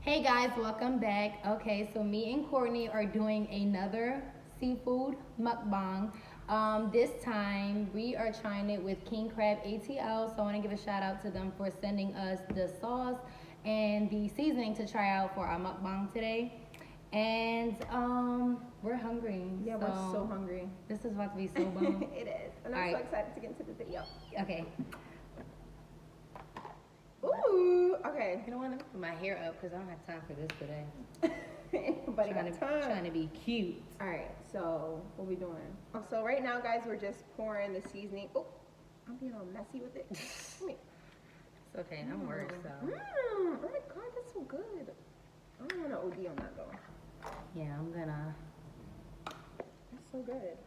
Hey guys, welcome back. Okay, so me and Courtney are doing another seafood mukbang. This time we are trying it with King Crab ATL. So I want to give a shout out to them for sending us the sauce and the seasoning to try out for our mukbang today. And we're hungry. Yeah, we're so hungry. This is about to be so bomb. It is. And I'm All so right. excited to get into the video. Okay. Ooh, okay. You know what? Let me put my hair up because I don't have time for this today. Anybody got time? Trying to be cute. All right, so what we doing? So right now, guys, we're just pouring the seasoning. Oh, I'm being all messy with it. Come here. It's okay. I'm worried. So Oh my God, that's so good. I don't want to OD on that though. yeah, I'm gonna That's so good.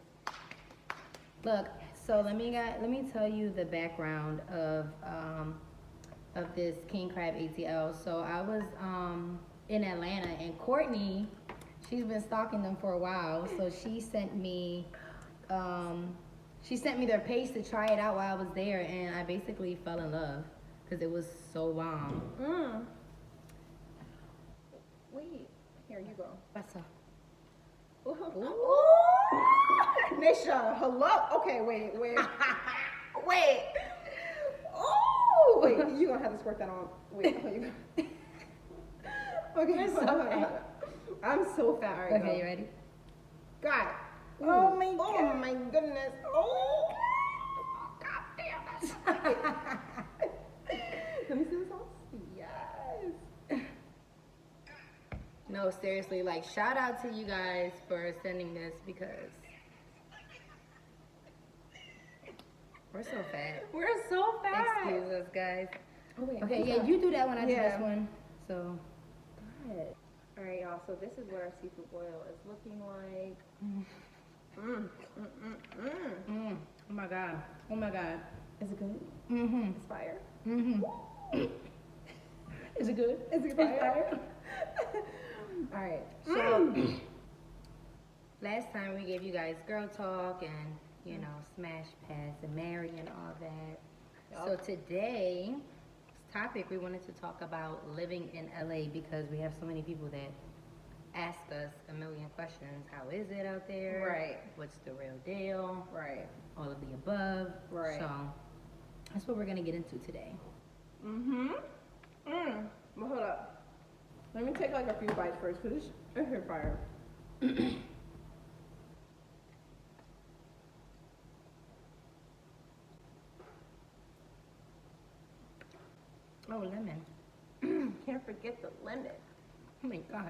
look. So let me tell you the background of this King Crab ATL. So I was in Atlanta, and Courtney, she's been stalking them for a while. So she sent me their page to try it out while I was there, and I basically fell in love because it was so bomb. Wait, here you go. What's up? Ooh. Nisha, hello. Okay, wait. Wait. Oh, wait. You gonna have to squirt that on. Wait. Oh, you okay. You're so fat. I'm so fat. All right, Okay, go. you ready? Got it. Oh my Oh God. my goodness. Oh. God damn it. Let me see the sauce. Yes. No, seriously, like shout out to you guys for sending this because we're so fat. We're so fat. Excuse us, guys. Oh, wait, Okay, who's yeah, that? you do that when I do Yeah. this one. So, Got it. All right, y'all. So this is what our seafood boil is looking like. oh my god, oh my god. Is it good? Mm-hmm. It's fire. Mm-hmm. Is it good? Is it fire? All right. So, last time we gave you guys girl talk and smash pass and marry and all that. So today's topic we wanted to talk about living in LA because we have so many people that ask us a million questions. How is it out there? Right. What's the real deal? Right. All of the above. Right. So that's what we're gonna get into today. But hold up. Let me take like a few bites first because it's here fire. Oh, lemon. Can't forget the lemon. Oh my god.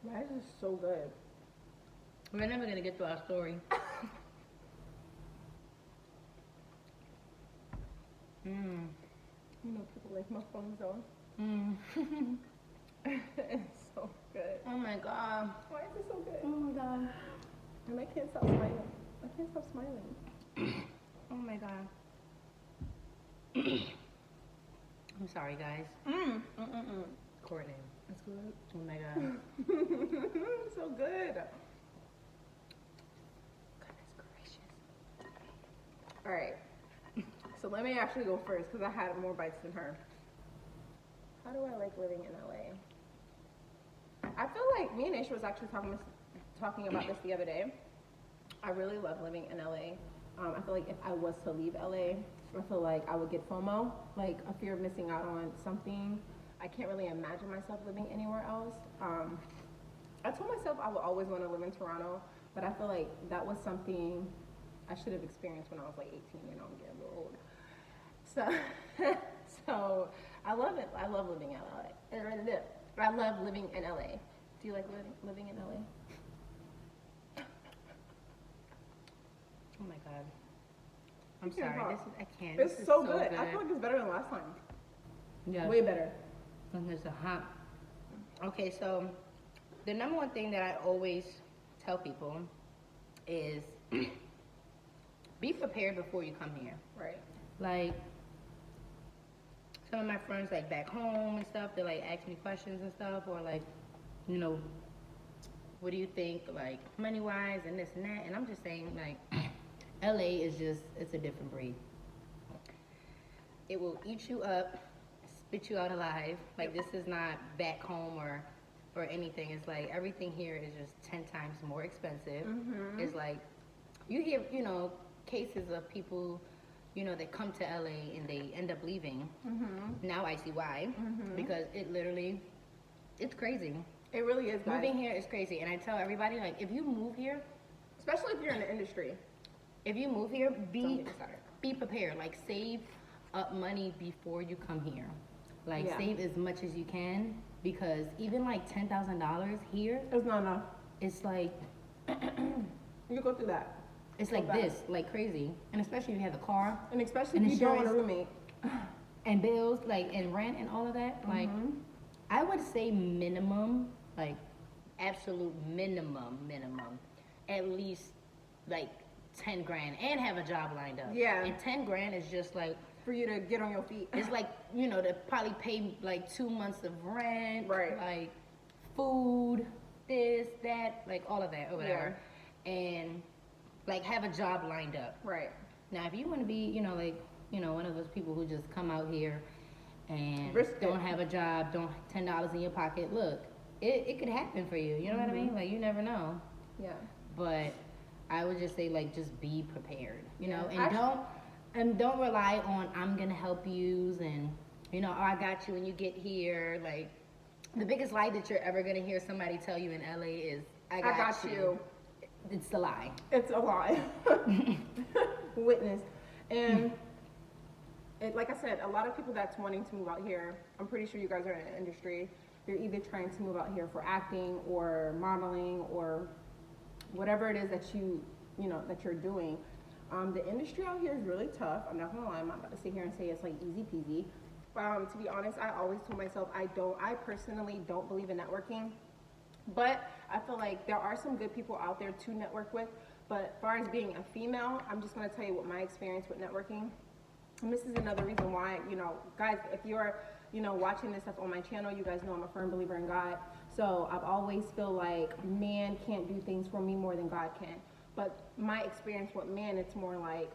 Why is this so good? We're never gonna get to our story. You know people like my phone zone. It's so good. Oh my god. Why is it so good? Oh my god. And I can't stop smiling. I can't stop smiling. Oh my god. I'm sorry, guys. Courtney. That's good. Oh my god. So good. Goodness gracious. All right. So let me actually go first because I had more bites than her. How do I like living in LA? I feel like me and Ish was actually talking about this the other day. I really love living in LA. I feel like if I was to leave LA, I feel like I would get FOMO, like a fear of missing out on something. I can't really imagine myself living anywhere else. I told myself I would always want to live in Toronto, but I feel like that was something I should have experienced when I was like 18. I'm getting a little old. So, so I love it. I love living in LA. I love living in LA. Do you like living in LA? Oh my god. I'm You can't sorry. talk. I can't. It's This is so good. I feel like it's better than last time. Yeah. Way better. And there's a hot. Okay, so the number one thing that I always tell people is be prepared before you come here. Right. Like some of my friends like back home and stuff, they like ask me questions and stuff, or like, what do you think, like money wise and this and that? And I'm just saying, like, LA is just, it's a different breed. it will eat you up, spit you out alive. Like this is not back home or anything. It's like everything here is just 10 times more expensive. It's like you hear, you know, cases of people, you know, that come to LA and they end up leaving. Now I see why, because it literally, it's crazy. It really is, guys. Moving here is crazy, and I tell everybody, like, if you move here, Especially if you're in the industry. if you move here, Don't be get me started. be prepared. Like, save up money before you come here. Like, Yeah. save as much as you can, because even like $10,000 here, It's not enough. it's like You go through that. it's So like bad. this, like crazy. And especially if you have a car And especially And if you don't want a insurance. roommate. and bills, like, and rent and all of that. Like, I would say minimum, like, absolute minimum, at least like 10 grand, and have a job lined up. Yeah. And 10 grand is just like, For you to get on your feet. it's like, you know, to probably pay like 2 months of rent, Right. like food, this, that, like all of that or whatever. And like have a job lined up. Right. Now, if you want to be, you know, like, you know, one of those people who just come out here and Risk it. don't have a job, don't $10 in your pocket, look, it could happen for you. You know what I mean? Like, you never know. Yeah. But I would just say, like, just be prepared, you know, Yeah. and don't rely on I'm gonna help you and, you know, oh, I got you when you get here. Like, the biggest lie that you're ever gonna hear somebody tell you in LA is I got you. It's a lie. It's a lie. Witness. And like I said, a lot of people that's wanting to move out here, I'm pretty sure you guys are in the industry. You're either trying to move out here for acting or modeling or whatever it is that you know, that you're doing. The industry out here is really tough. I'm not gonna lie. I'm not about to sit here and say it's like easy peasy. To be honest, I always told myself I personally don't believe in networking. But I feel like there are some good people out there to network with. But as far as being a female, I'm just going to tell you what my experience with networking. And this is another reason why, you know, guys, if you're, you know, watching this stuff on my channel, you guys know I'm a firm believer in God. So I've always feel like man can't do things for me more than God can. But my experience with men, it's more like,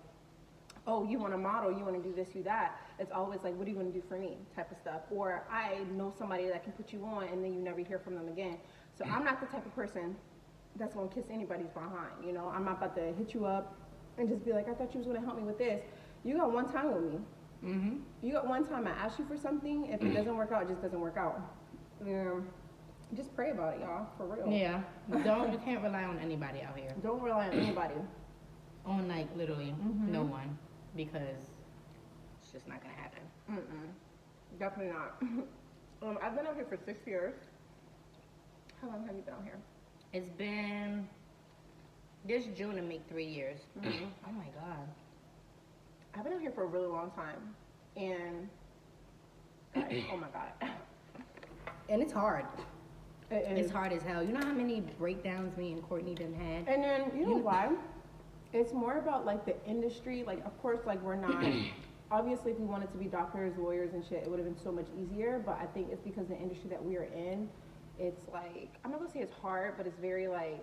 oh, you want to model, you want to do this, you that. It's always like, what are you going to do for me type of stuff. Or I know somebody that can put you on and then you never hear from them again. So I'm not the type of person that's going to kiss anybody's behind. You know, I'm not about to hit you up and just be like, I thought you was going to help me with this. You got one time with me. You got one time I asked you for something. If it doesn't work out, it just doesn't work out. Just pray about it, y'all, for real. Yeah. You can't rely on anybody out here. Don't rely on anybody. On, like, literally no one, because it's just not gonna happen. Definitely not. I've been out here for 6 years. How long have you been out here? It's been this June to make 3 years. Oh my God. I've been out here for a really long time. And, guys, oh my God. And it's hard. It It's is. hard as hell. You know how many breakdowns me and Courtney done had? And then, you know why? It's more about, like, the industry. Like, of course, like, we're not, obviously, if we wanted to be doctors, lawyers, and shit, it would have been so much easier. But I think it's because the industry that we are in, it's, like, I'm not going to say it's hard, but it's very, like,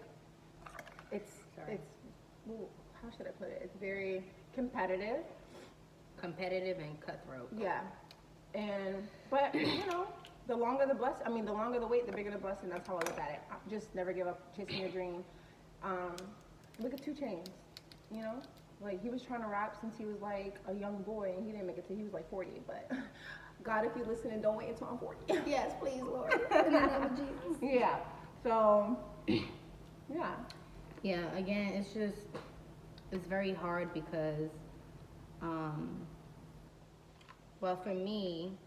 well, how should I put it? It's very competitive. Competitive and cutthroat. Yeah. But, you know, the longer the wait, the bigger the blessing. That's how I look at it. Just never give up chasing your dream. Look at 2 Chainz, you know? Like, he was trying to rap since he was, like, a young boy, and he didn't make it till he was, like, 40. But, God, if you're listening, don't wait until I'm 40. Yes, please, Lord. In the name of Jesus. Yeah. So, yeah. Yeah, again, it's very hard because, well, for me,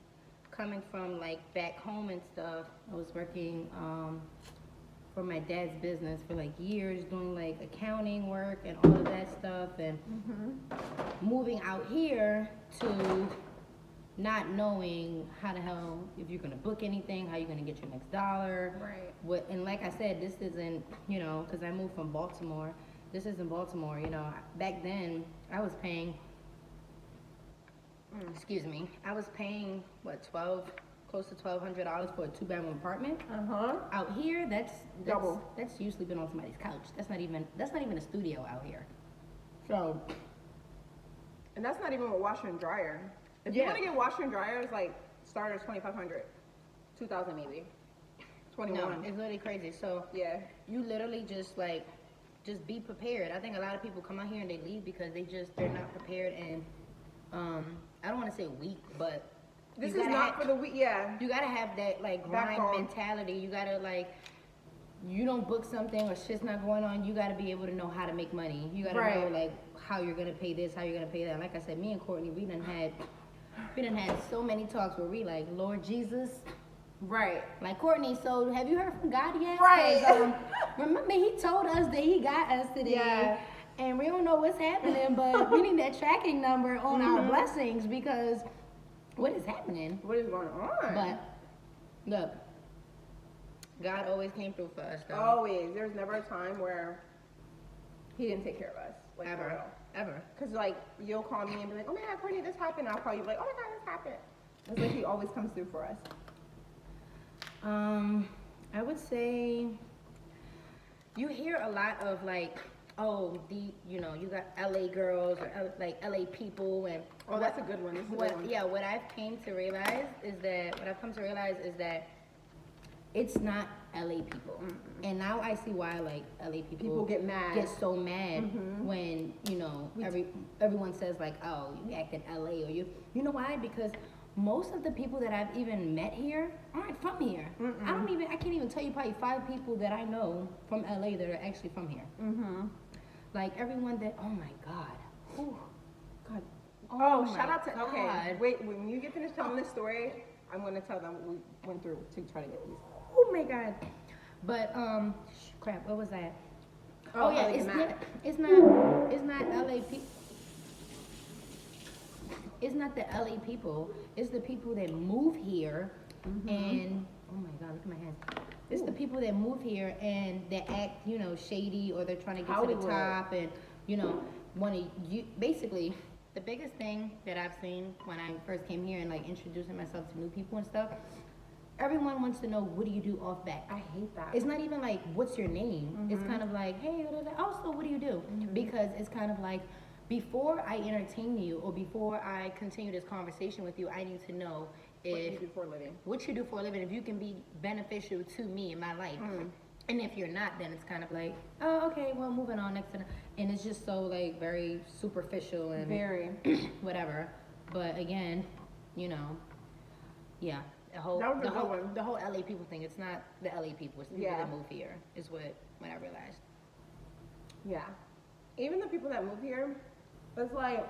coming from, like, back home and stuff, I was working, for my dad's business for like years, doing like accounting work and all of that stuff, and moving out here to not knowing how the hell, if you're gonna book anything, how you're gonna get your next dollar. Right. What, and like I said, this isn't, you know, because I moved from Baltimore. This isn't Baltimore, you know. Back then, I was paying, excuse me, I was paying, what, close to $1,200 for a 2-bedroom apartment. Out here, that's Double. That's usually been on somebody's couch. That's not even a studio out here. So, And that's not even with washer and dryer. If you want to get washer and dryers, like starters 2,500, 2,000 maybe, 21. No, it's literally crazy. So Yeah. you literally just like, just be prepared. I think a lot of people come out here and they leave because they're not prepared and I don't want to say weak, but This you is gotta not for the week. Yeah. you gotta have that like grind Backbone. mentality. You gotta like, you don't book something or shit's not going on, you gotta be able to know how to make money. You gotta know Right. like how you're gonna pay this, how you're gonna pay that. Like I said, me and Courtney, we done had so many talks where we like, Lord Jesus. Right. Like, Courtney, so have you heard from God yet? Right. 'Cause, remember he told us that he got us today. Yeah. And we don't know what's happening, but we need that tracking number on our blessings because what is happening? What is going on? But look, God always came through for us though. Always. There's never a time where he didn't take care of us. Like, for Ever. real. Ever. Because, like, you'll call me and be like, oh my God, Courtney, this happened. I'll call you, like, oh my God, this happened. It's like he always comes through for us. I would say you hear a lot of like, oh, you got LA girls or like LA people and Oh, that's a good one. This is a good one. Yeah, what I've come to realize is that it's not LA people. And now I see why like LA People get mad. Get so mad when, everyone says like, oh, you act in LA or you know why? Because most of the people that I've even met here aren't from here. I can't even tell you probably 5 people that I know from LA that are actually from here. Like everyone that, oh my God. Whew. God. Oh, shout my out to, okay, God. wait, when you get finished telling this story, I'm going to tell them what we went through to try to get these. Oh my God. But, crap, what was that? Oh yeah, LA it's mad. not LA people. It's not the LA people. It's the people that move here and, oh my God, look at my hands. It's the people that move here and that act, shady or they're trying to get to Hollywood. the top and, basically, the biggest thing that I've seen when I first came here and like introducing myself to new people and stuff, everyone wants to know, what do you do off back? I hate that. It's not even like, what's your name? It's kind of like, hey, also, what do you do? Because it's kind of like, before I entertain you or before I continue this conversation with you, I need to know What you if do for a living. what you do for a living, if you can be beneficial to me in my life. And if you're not, then it's kind of like, oh, okay, well, moving on next to the, and it's just so like very superficial and Very. whatever. But again, yeah, That was a good one. the whole LA people thing. It's not the LA people. It's the people Yeah. that move here. Is what I realized. Yeah. Even the people that move here, it's like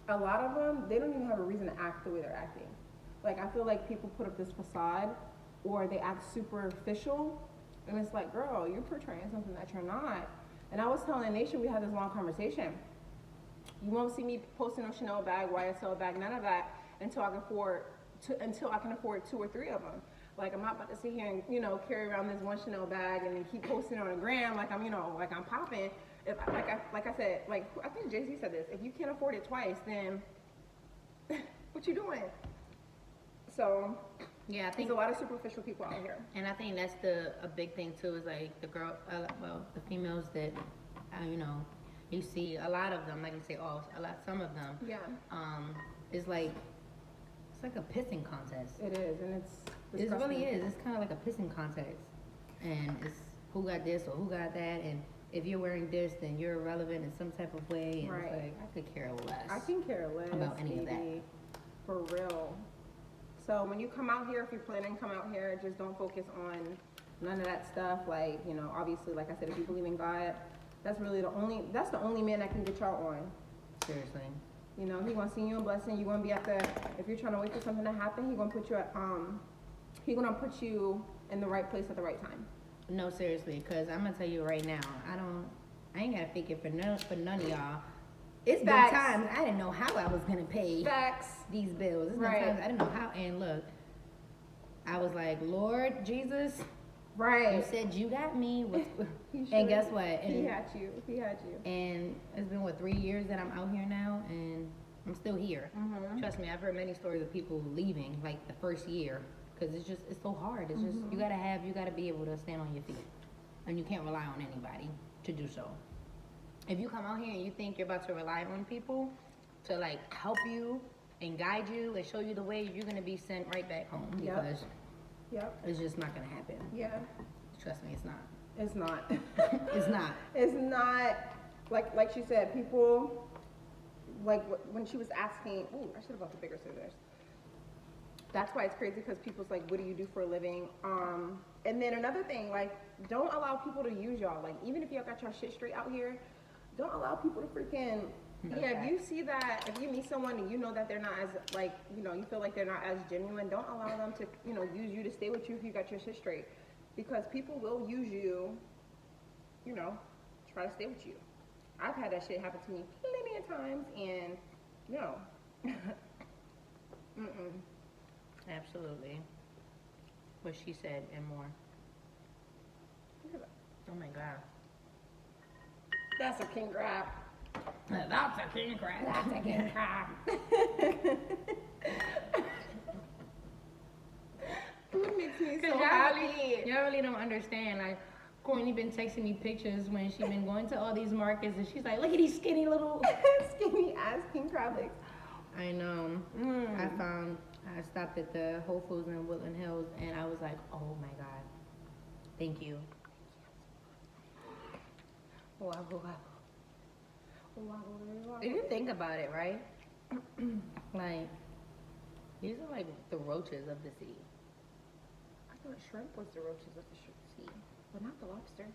a lot of them, they don't even have a reason to act the way they're acting. Like, I feel like people put up this facade or they act superficial, and it's like, girl, you're portraying something that you're not. And I was telling Nation, we had this long conversation. You won't see me posting a Chanel bag, YSL bag, none of that until I can afford 2 or 3 of them. Like, I'm not about to sit here and, carry around this one Chanel bag and then keep posting it on a gram like I'm, like I'm popping. If, like I said, I think Jay-Z said this, if you can't afford it twice, then what you doing? So, Yeah, I think there's a lot of superficial people out here. And I think that's a big thing too, is like the the females that, you see a lot of them, like you say all, some of them, Yeah. is like, it's like a pissing contest. It is, and it's It disgusting. really is. It's kind of like a pissing contest. And it's who got this or who got that. And if you're wearing this, then you're irrelevant in some type of way. And Right. it's like, I could care less. I can care less about any of that. baby. For real. So when you come out here, if you're planning to come out here, just don't focus on none of that stuff. Like, obviously, like I said, if you believe in God, that's really the only man that can get y'all on. Seriously. He gonna send you a blessing. You gonna be at if you're trying to wait for something to happen, he gonna put you in the right place at the right time. No, seriously, because I'm going to tell you right now, I ain't got to fake it for none of y'all. It's been Facts. times I didn't know how I was going to pay Facts. these bills. It's been Right. times I didn't know how. And look, I was like, Lord Jesus, you Right. said you got me. He And should. guess what? He And, had you. He had you. and it's been, 3 years that I'm out here now, and I'm still here. Trust me, I've heard many stories of people leaving, like, the first year. Because it's so hard. It's just, you gotta be able to stand on your feet. And you can't rely on anybody to do so. If you come out here and you think you're about to rely on people to like help you and guide you and show you the way, you're gonna be sent right back home Yep. because Yep. it's just not gonna happen. Yeah. Trust me, it's not. It's not. It's not. It's not. Like she said, people. Like when she was asking. Ooh, I should have bought the bigger scissors. That's why it's crazy because people's like, what do you do for a living? And then another thing, like, don't allow people to use y'all. Like, even if y'all got your shit straight out here, don't allow people to freaking. Yeah, if you see that, if you meet someone and you know that they're not as, like, you know, you feel like they're not as genuine, don't allow them to, you know, use you to stay with you if you got your shit straight. Because people will use you, you know, try to stay with you. I've had that shit happen to me plenty of times, and, no. Mm-mm. Absolutely. What she said and more. Look at that. Oh my god. That's a king crab. That's a king crab. That's a king crab. Food makes me so happy. Y'all really don't understand. Like, Courtney been texting me pictures when she been going to all these markets, and she's like, "Look at these skinny little." Skinny ass king crab legs. I know. I stopped at the Whole Foods in Woodland Hills, and I was like, "Oh my god, thank you." Wobble, wobble. If you think about it, right? Like, these are like the roaches of the sea. I thought shrimp was the roaches of the sea, but not the lobster.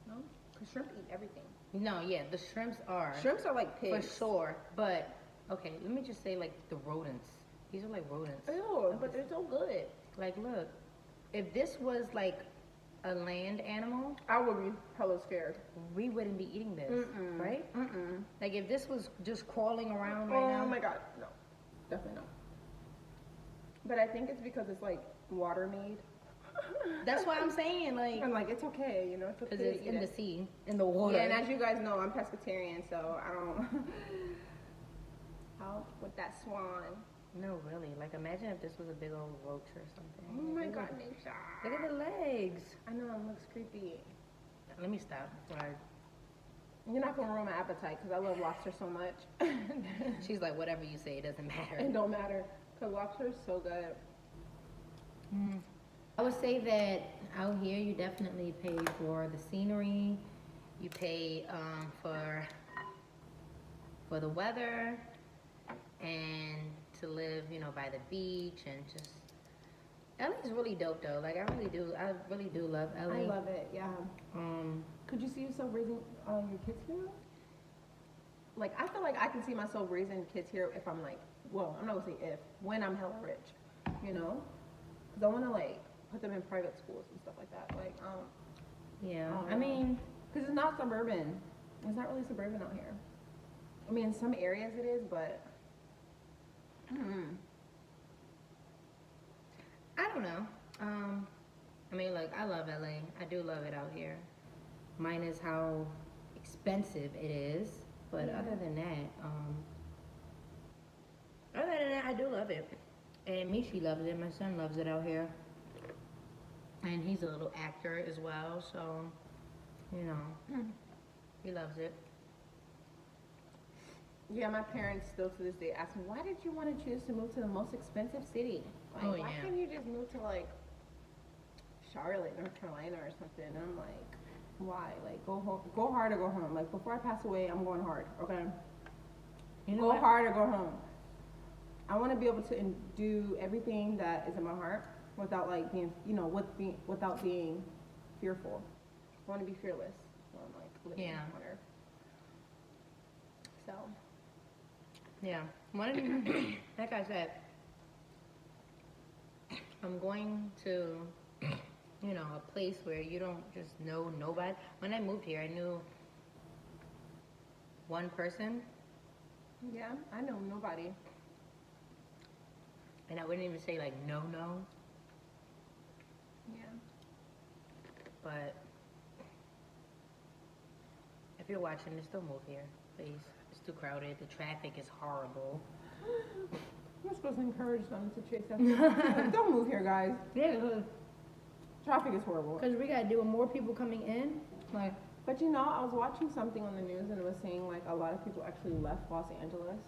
No, because shrimp eat everything. No, yeah, the shrimps are. Shrimps are like pigs. For sure, but okay, let me just say like the rodents. These are like rodents. Ew, but they're so good. Like, look, if this was like a land animal, I would be hella scared. we wouldn't be eating this, right? Mm-mm. Like if this was just crawling around right now. Oh my god, no, definitely not. But I think it's because it's like water made. That's why I'm saying like, I'm like, it's okay, you know, it's okay. because it's to eat in it. the sea, in the water. Yeah, and as you guys know, I'm pescatarian, so I don't help with that swan. No, really. Like imagine if this was a big old roach or something. Oh my Look god, at- Nisha. Look at the legs. I know, it looks creepy. Let me stop before I. You're not gonna ruin my appetite because I love lobster so much. She's like, whatever you say, it doesn't matter. It don't matter because lobster is so good. I would say that out here you definitely pay for the scenery, you pay for the weather, and to live, you know, by the beach and just. LA is really dope though. Like I really do love LA. I love it, yeah. Could you see yourself raising your kids here? Like, I feel like I can see myself raising kids here if I'm like, well, I'm not gonna say if, when I'm hella rich, you know? Because I want to like put them in private schools and stuff like that. Like, Yeah, Oh, I mean, because it's not suburban. It's not really suburban out here. I mean, in some areas it is, but. I don't know. I mean, like I love LA. I do love it out here. Minus how expensive it is, but Yeah. other than that, I do love it. And Mishi loves it. My son loves it out here, and he's a little actor as well, so you know, he loves it. Yeah, my parents still to this day ask me, why did you want to choose to move to the most expensive city? Like, Oh, why yeah. can't you just move to like Charlotte, North Carolina or something? And I'm like, why? Like, go home, go hard or go home. Like, before I pass away, I'm going hard, okay? You know Go what? hard or go home. I want to be able to do everything that is in my heart without like being, you know, without being fearful. I want to be fearless when I'm like living Yeah. on earth. So. Yeah. One of the, like I said, I'm going to, you know, a place where you don't just know nobody. When I moved here, I knew one person, Yeah, I know nobody. and I wouldn't even say like no, Yeah. but if you're watching this, don't move here, please. It's too crowded. The traffic is horrible. We're supposed to encourage them to chase after. Don't move here, guys. Yeah, Traffic is horrible. because we got to deal with more people coming in. Like, But you know, I was watching something on the news and it was saying like a lot of people actually left Los Angeles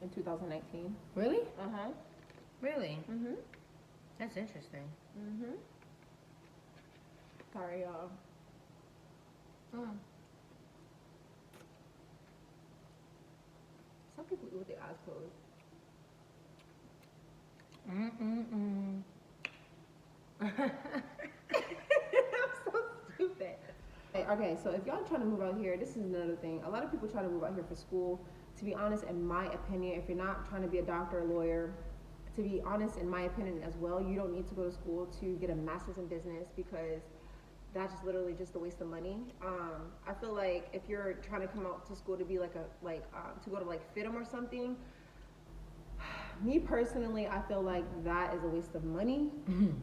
in 2019. Really? Uh-huh. Really? Mm-hmm. That's interesting. Mm-hmm. Sorry, y'all. Mm. Some people eat with their eyes closed. I'm so stupid. Okay, so if y'all trying to move out here, this is another thing. A lot of people try to move out here for school. To be honest, in my opinion, if you're not trying to be a doctor or lawyer, to be honest, in my opinion as well, you don't need to go to school to get a master's in business, because that's just literally just a waste of money. I feel like if you're trying to come out to school to be like to go to like FITM or something, me personally, I feel like that is a waste of money.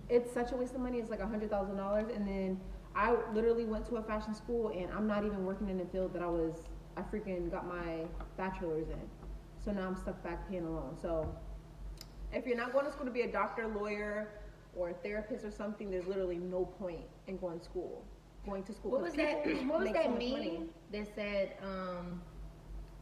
It's such a waste of money. It's like $100,000, and then I literally went to a fashion school, and I'm not even working in the field that I freaking got my bachelor's in. So now I'm stuck back paying a loan. So if you're not going to school to be a doctor, lawyer, or a therapist or something, there's literally no point in going to school. What was that? What was that meme that said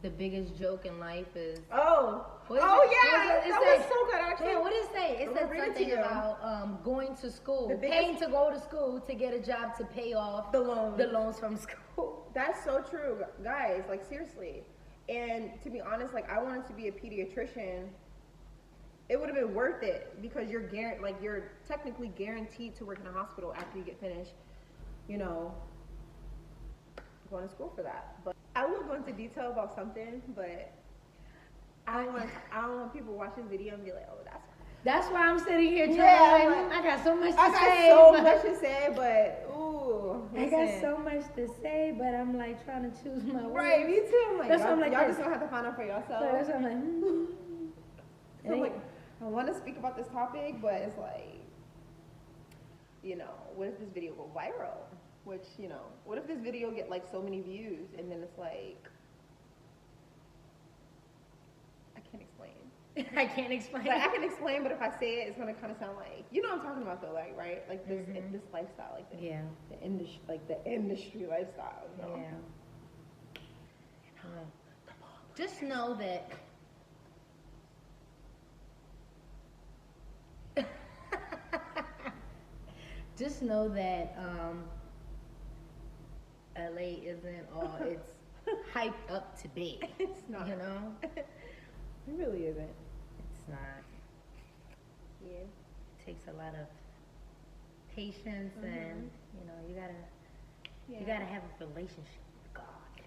the biggest joke in life is? Oh, What is oh it? yeah, that was so good actually. Yeah, what did it say? It I'm said gonna read it to something you. about going to school, The biggest- paying to go to school to get a job to pay off The loans. the loans from school. That's so true, guys. Like seriously. And to be honest, like I wanted to be a pediatrician. It would have been worth it because you're technically guaranteed to work in a hospital after you get finished, you know, going to school for that. But I will go into detail about something, but I don't want people watching the video and be like, oh, That's why I'm sitting here trying Yeah, I got so much to I got say. so but- much to say, but ooh, I got listen. so much to say, but I'm like trying to choose my words. Right, me too. I'm like, That's why I'm y'all like just this. gonna have to find out for yourself. So that's why I'm like, So I'm like, I want to speak about this topic, but it's like, you know, what if this video go viral? Which, you know, what if this video get like so many views and then it's like, I can't explain. I can't explain. Like I can explain, but if I say it, it's gonna kind of sound like, you know what I'm talking about though, like right, like this this lifestyle, like the Yeah. the industry, like the industry lifestyle. You know? Yeah. Just know that just know that LA isn't all it's hyped up to be. It's not. You know? It really isn't. It's not. Yeah. It takes a lot of patience and you gotta have a relationship with God.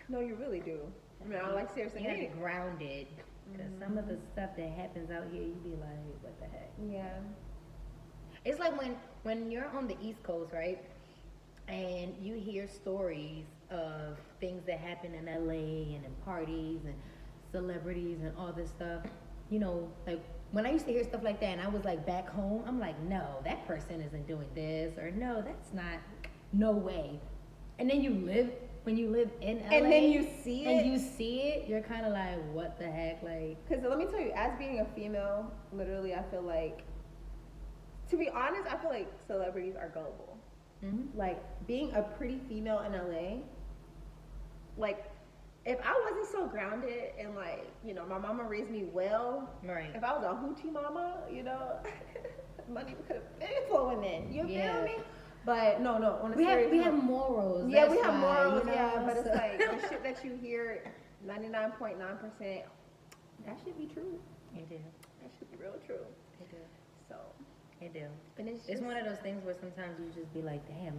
No, you really do. I mean, I like seriously. You gotta be Hey. grounded. Because some of the stuff that happens out here, you be like, what the heck? Yeah. It's like when you're on the East Coast, right? And you hear stories of things that happen in LA and in parties and celebrities and all this stuff. You know, like when I used to hear stuff like that and I was like back home, I'm like, no, that person isn't doing this, or no, that's not, no way. And then when you live in LA And then you see it. you're kind of like, what the heck? Like, Because let me tell you, as being a female, literally, I feel like, to be honest, I feel like celebrities are gullible. Like, being a pretty female in LA, like, if I wasn't so grounded and, like, you know, my mama raised me well, right. if I was a hoochie mama, you know, money could have been flowing in. You Yeah. feel me? But, no, on a We serious have note- morals. Yeah, that's we have why, morals, you know, yeah, but so- it's like the shit that you hear, 99.9%, that should be true. It do. That should be real true. It do. So, It do. and It's one of those things where sometimes you just be like, damn,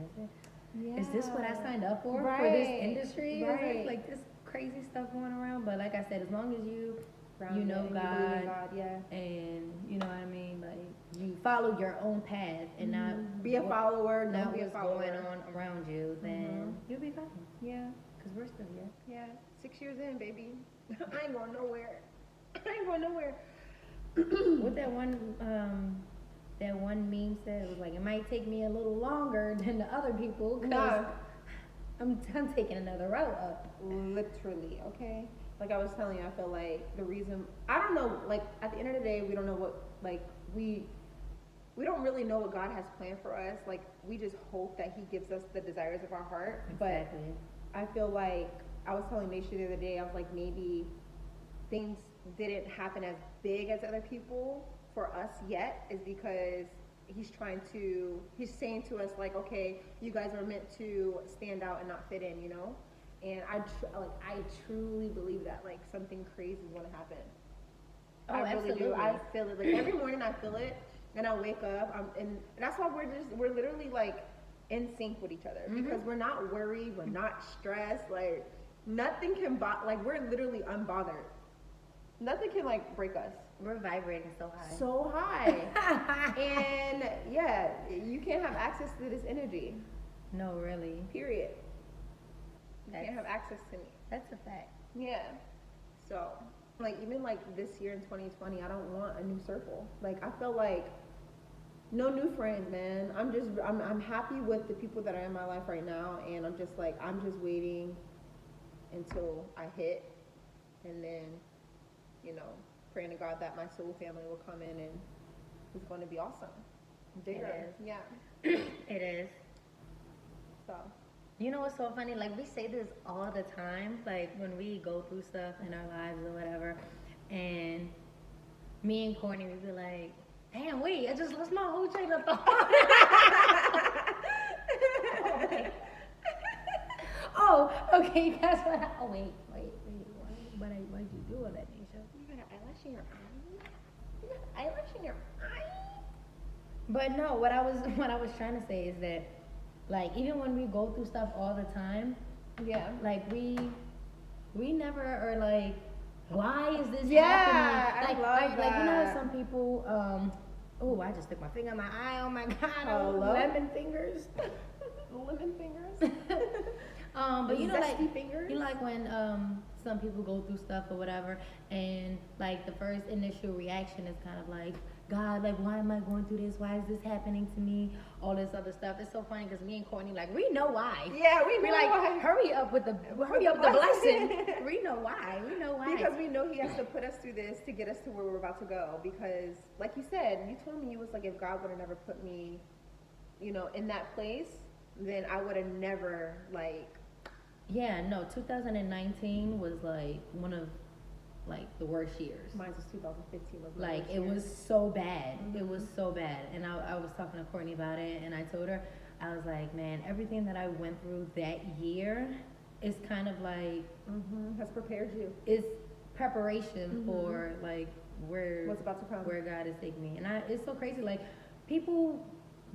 yeah. is this what I signed up for this Right, industry? Is right. it like this crazy stuff going around? But like I said, as long as you Grounded know and you believe in God, God, yeah. and you know what I mean, like you follow your own path and not Be a follower, not don't be a what's follower. going on around you, then you'll be fine. Yeah, Cause we're still here. yeah. 6 years in, baby. I ain't going nowhere. I ain't going nowhere. What that one meme said, it was like, it might take me a little longer than the other people, cause Nah. I'm taking another route up. Literally, okay? Like I was telling you, I feel like the reason, I don't know, like at the end of the day, we don't know what, like we don't really know what God has planned for us. Like we just hope that He gives us the desires of our heart. Exactly. But I feel like, I was telling Nisha the other day, I was like, maybe things didn't happen as big as other people for us yet is because he's saying to us like, okay, you guys are meant to stand out and not fit in, you know. And I truly believe that like something crazy is gonna happen. Oh, I really absolutely. do. I feel it. Like every morning I feel it, and I wake up. And that's why we're literally like in sync with each other because we're not worried, we're not stressed. Like nothing can like we're literally unbothered. Nothing can like break us. We're vibrating so high. So high. And yeah, you can't have access to this energy. No, really. Period. You can't have access to me. That's a fact. Yeah. So, like, even like this year in 2020, I don't want a new circle. Like, I feel like no new friends, man. I'm happy with the people that are in my life right now, and I'm just waiting until I hit, and then, you know, praying to God that my soul family will come in and it's going to be awesome. Bigger. It is. Yeah. It is. So. You know what's so funny? Like, we say this all the time, like, when we go through stuff in our lives or whatever, and me and Courtney, we be like, damn, wait, I just lost my whole train of thought. Oh, okay, that's what I, oh, wait, why'd you do all that, Nisha? You got an eyelash in your eye? You got an eyelash in your eye? But no, what I was trying to say is that, like, even when we go through stuff all the time, Yeah. like, we never are like, why is this Yeah, happening? I love like, you know how that. some people, oh, I just stuck my finger in my eye, oh my God, Hello? lemon fingers. Lemon fingers. But you know, like, Zesty fingers? you know, like when some people go through stuff or whatever, and like the first initial reaction is kind of like, God, like, why am I going through this? Why is this happening to me? All this other stuff. It's so funny because me and Courtney, like, we know why. Yeah, we know We're like, why. hurry up with the blessing. We know why. We know why. Because we know he has to put us through this to get us to where we're about to go. Because, like you said, you told me you was like, if God would have never put me, you know, in that place, then I would have never, like... Yeah, no, 2019 was like one of like the worst years. Mine was 2015. Was my Like, worst it year. was so bad. It was so bad. And I was talking to Courtney about it, and I told her, I was like, man, everything that I went through that year is kind of like, has prepared you. it's preparation for like What's about to come. where God is taking me. And it's so crazy. Like, people,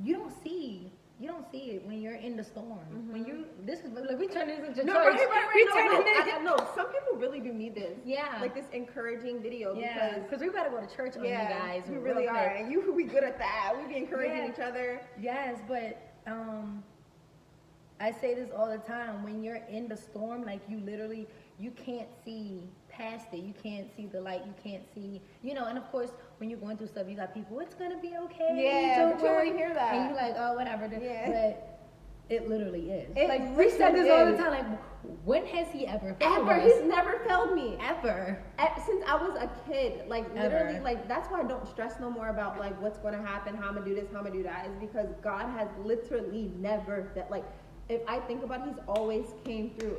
you don't see it when you're in the storm. When you, this is like, we turn this into No, church. right. We No, turn no, it I know. Some people really do need this. Yeah. Like this encouraging video Yeah, because because we gotta go to church on you guys. we real really quick. are, and we good at that. We be encouraging Yeah. each other. Yes, but I say this all the time. When you're in the storm, like, you can't see past it. You can't see the light. You can't see, you know. And of course, when you're going through stuff, you got people, it's gonna be okay. Yeah, don't but you don't worry. hear that. And you're like, oh, whatever. Yeah. But it literally is. It Like, we said this all the is. time. Like, when has he ever failed Ever, us? he's never failed me. Ever. Since I was a kid, like Ever. literally, like that's why I don't stress no more about like what's gonna happen, how I'm gonna do this, how I'm gonna do that. Is because God has literally never that. Like, if I think about it, he's always came through,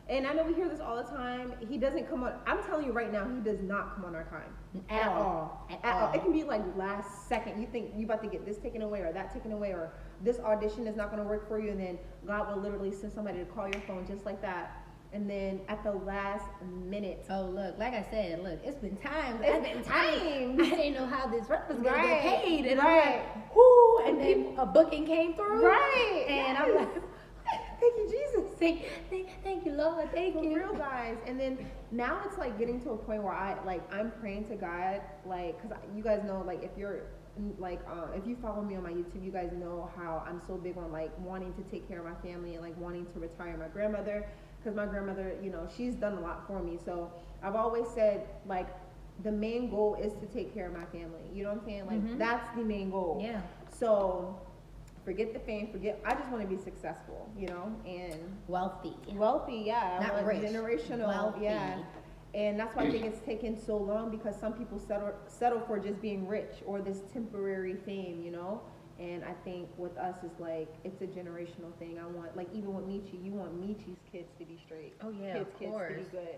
and I know we hear this all the time. He doesn't come on. I'm telling you right now, he does not come on our time At all. At all. It can be like last second. You think you about to get this taken away or that taken away or this audition is not going to work for you, and then God will literally send somebody to call your phone just like that. And then at the last minute, Oh, look, like I said, look, it's been times. It's been times. I didn't know how this rent was going to Right, get paid. And right. I'm like, whoo, and then a booking came through. right? And I'm yes. like, thank you, Jesus. thank you, Lord, thank For you. real, guys. And then now it's like getting to a point where I'm praying to God, like, cause you guys know, like, if you're like, if you follow me on my YouTube, you guys know how I'm so big on like wanting to take care of my family and like wanting to retire my grandmother, cause my grandmother, you know, she's done a lot for me. So I've always said like the main goal is to take care of my family. You know what I'm saying? Like that's the main goal. Yeah. So forget the fame, I just want to be successful, you know, and Wealthy. yeah. Not I want rich. generational, Wealthy. yeah. And that's why I think it's taken so long, because some people settle for just being rich or this temporary fame, you know. And I think with us is like it's a generational thing. I want, like, even with Michi, you want Michi's kids to be straight. Oh, yeah, kids of to course. be good.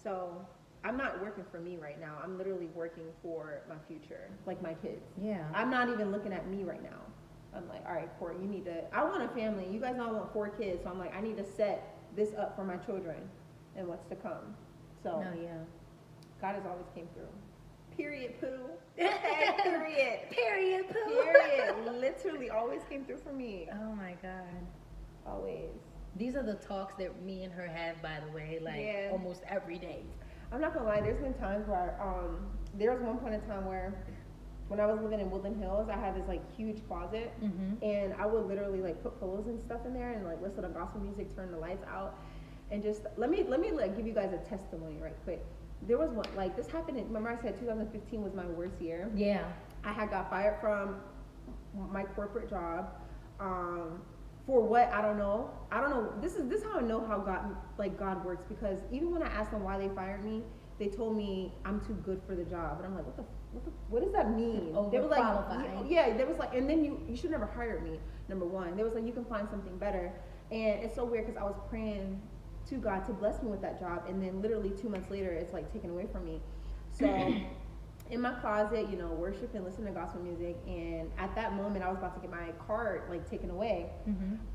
So I'm not working for me right now. I'm literally working for my future, like my kids. Yeah. I'm not even looking at me right now. I'm like, all right, Court, you need to. I want a family. You guys know I want 4 kids, so I'm like, I need to set this up for my children and what's to come. So No, yeah. God has always came through. Period, poo. Period. Period, poo. Period. Literally always came through for me. Oh my God. Always. These are the talks that me and her have, by the way, like Yeah. almost every day. I'm not gonna lie, there's been times where there was one point in time where when I was living in Woodland Hills, I had this like huge closet, and I would literally like put pillows and stuff in there and like listen to gospel music, turn the lights out, and just let me like give you guys a testimony right quick. There was one, like, this happened remember I said 2015 was my worst year. Yeah. I had got fired from my corporate job for what I don't know. This is how I know how God works, because even when I asked them why they fired me, they told me I'm too good for the job, and I'm like, what does that mean? They were like, Overqualified. yeah, they was like, and then you should never hire me. Number one, they was like, you can find something better, and it's so weird because I was praying to God to bless me with that job, and then literally 2 months later, it's like taken away from me. So in my closet, you know, worship and listen to gospel music, and at that moment, I was about to get my card like taken away,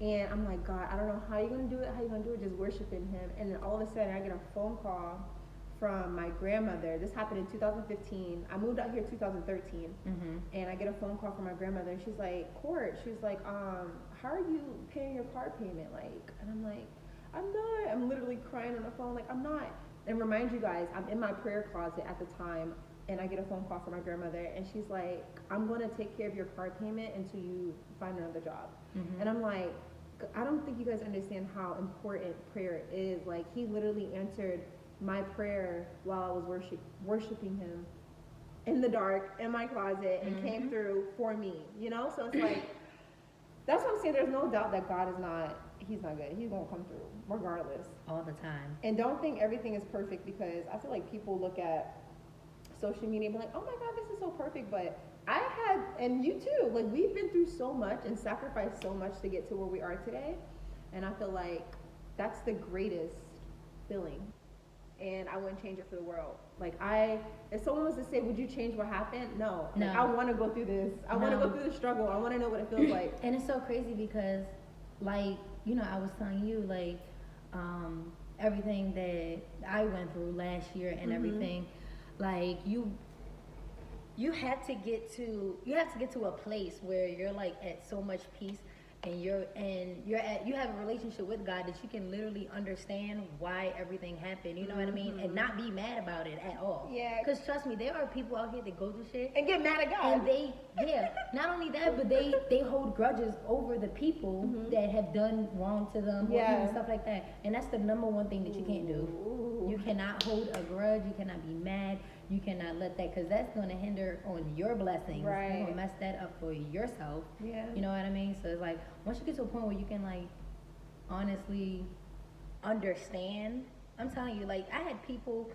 and I'm like, God, I don't know how you're gonna do it. How you gonna do it? Just worshiping Him, and then all of a sudden, I get a phone call from my grandmother. This happened in 2015. I moved out here 2013, and I get a phone call from my grandmother, and she's like, Court, she's like, how are you paying your car payment? Like, and I'm like, I'm not. I'm literally crying on the phone, like, I'm not. And remind you guys, I'm in my prayer closet at the time, and I get a phone call from my grandmother, and she's like, I'm going to take care of your car payment until you find another job. And I'm like, I don't think you guys understand how important prayer is. Like, He literally answered my prayer while I was worshiping Him in the dark in my closet, and came through for me, you know? So it's like, that's what I'm saying. There's no doubt that God is not, He's not good. He's going to come through regardless. All the time. And don't think everything is perfect, because I feel like people look at social media and be like, oh my God, this is so perfect. But I had, and you too, like, we've been through so much and sacrificed so much to get to where we are today. And I feel like that's the greatest feeling. And I wouldn't change it for the world. Like, if someone was to say, would you change what happened? No. No. Like, I want to go through this. I want to go through the struggle. I want to know what it feels like. And it's so crazy because, like, you know, I was telling you, like, everything that I went through last year and everything, like, you have to get to a place where you're like at so much peace, and you have a relationship with God that you can literally understand why everything happened, you know what I mean, and not be mad about it at all. Yeah. Because trust me, there are people out here that go through shit And get mad at God. and they, not only that, but they hold grudges over the people that have done wrong to them, or even stuff like that. And that's the number one thing that you can't do. You cannot hold a grudge. You cannot be mad. You cannot let that, because that's going to hinder on your blessings. Right. You're going to mess that up for yourself. Yeah. You know what I mean? So it's like, once you get to a point where you can, like, honestly understand, I'm telling you, like, I had people,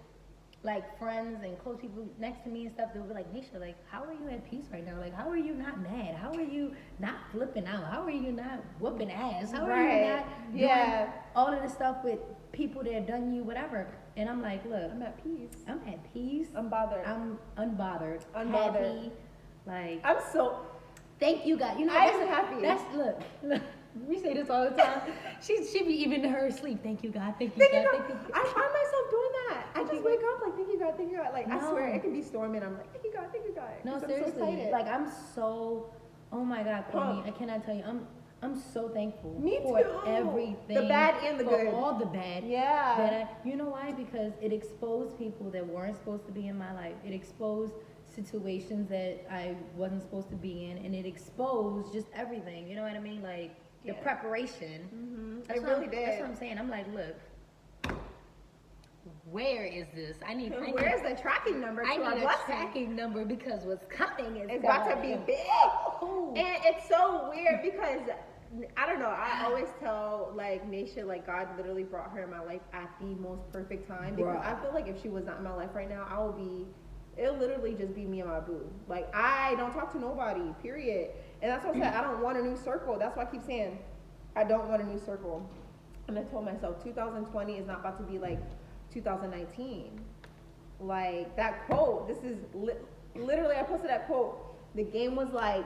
like, friends and close people next to me and stuff, they would be like, Nisha, like, how are you at peace right now? Like, how are you not mad? How are you not flipping out? How are you not whooping ass? How are you not doing all of this stuff with people that have done you whatever? And I'm like, look, I'm at peace. I'm at peace. Unbothered. I'm unbothered. Unbothered. Happy. Like, I'm so. thank you, God. You know, I that's am happy. That's look. We say this all the time. she be even in her sleep. Thank you, God. Thank you, Thank God. you, Thank you. God. I find myself doing that. I just wake up like, thank you, God, thank you, God. Like, I No. swear, it can be storming. I'm like, thank you, God, thank you, God. No, 'Cause I'm so seriously. excited. Like, I'm so. Oh my God, Courtney. I cannot tell you. I'm so thankful Me for too. everything. The bad and the for good. all the bad. Yeah. That you know why? Because it exposed people that weren't supposed to be in my life. It exposed situations that I wasn't supposed to be in, and it exposed just everything. You know what I mean? Like the preparation. That's It what really I'm, did. That's what I'm saying. I'm like, look, where is this? Where's the tracking number to I our need a blessing? tracking number, because what's coming is It's about to be big. Oh. And it's so weird because, I don't know, I always tell, like, Nisha, like, God literally brought her in my life at the most perfect time. Because Bruh. I feel like if she was not in my life right now, it'll literally just be me and my boo. Like, I don't talk to nobody, period. And that's what I said, I don't want a new circle. That's why I keep saying, I don't want a new circle. And I told myself, 2020 is not about to be like 2019. Like that quote. This is literally I posted that quote. The game was like,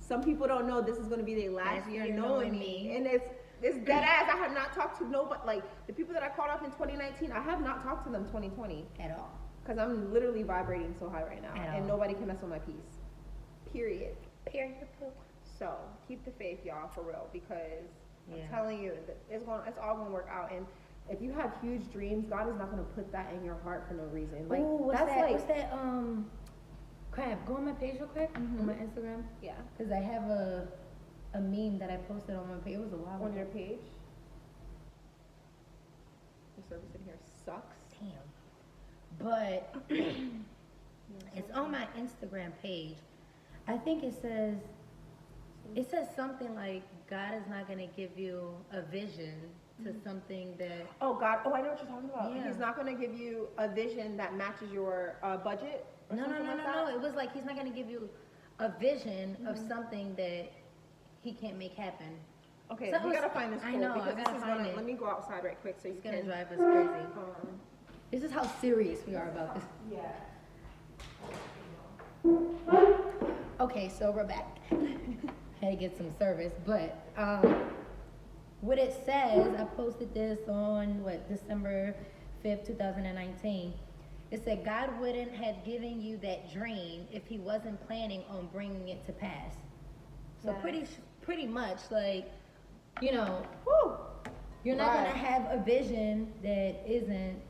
some people don't know this is going to be their last year knowing me, and it's dead ass. I have not talked to nobody. Like the people that I called off in 2019, I have not talked to them 2020 At all. because I'm literally vibrating so high right now, At and all. nobody can mess with my peace. Period. Period. So keep the faith, y'all, for real, because Yeah. I'm telling you, that it's all gonna work out. And if you have huge dreams, God is not gonna put that in your heart for no reason. Like Ooh, what's that's that? like, What's that? Crap. Go on my page real quick on my Instagram, yeah, cause I have a meme that I posted on my page. It was a while on ago. your page. The service in here sucks. Damn. But it's on my Instagram page. I think it says something like God is not gonna give you a vision to something that. Oh God! Oh, I know what you're talking about. Yeah. He's not gonna give you a vision that matches your budget. Or No. something like that? It was like he's not gonna give you a vision of something that he can't make happen. Okay, So we it gotta was- find this I quote know, I because this gotta is find gonna. it. Let me go outside right quick so you It's gonna can. drive us crazy. Um, This is how serious we are about this. yeah. Okay, so we're back. Had to get some service, but what it says, I posted this on December 5th, 2019. It said God wouldn't have given you that dream if He wasn't planning on bringing it to pass. So Yes. pretty much, like, you know, Woo! you're not Right. gonna have a vision that isn't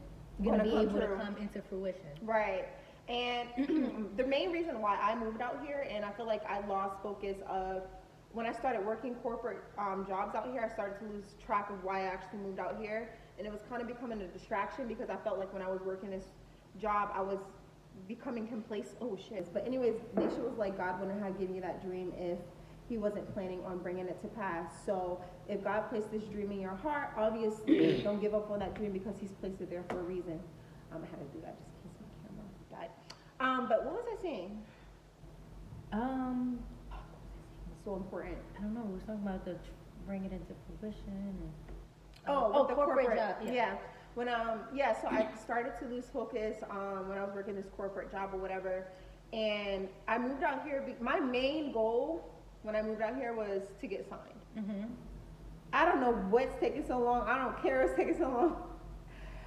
gonna Gonna be come able true. to come into fruition. Right. And the main reason why I moved out here, and I feel like I lost focus of when I started working corporate jobs out here, I started to lose track of why I actually moved out here. And it was kind of becoming a distraction because I felt like when I was working this job, I was becoming complacent. Oh shit. But anyways, Nisha was like, God wouldn't have given you that dream if He wasn't planning on bringing it to pass. So if God placed this dream in your heart, obviously don't give up on that dream because He's placed it there for a reason. I had to do that just in case my camera died. But what was I saying? It's so important. I don't know. We were talking about the bring it into fruition. And, With the corporate job. Yeah. When so I started to lose focus when I was working this corporate job or whatever, and I moved out here. My main goal when I moved out here was to get signed. Mm-hmm. I don't know what's taking so long. I don't care what's taking so long.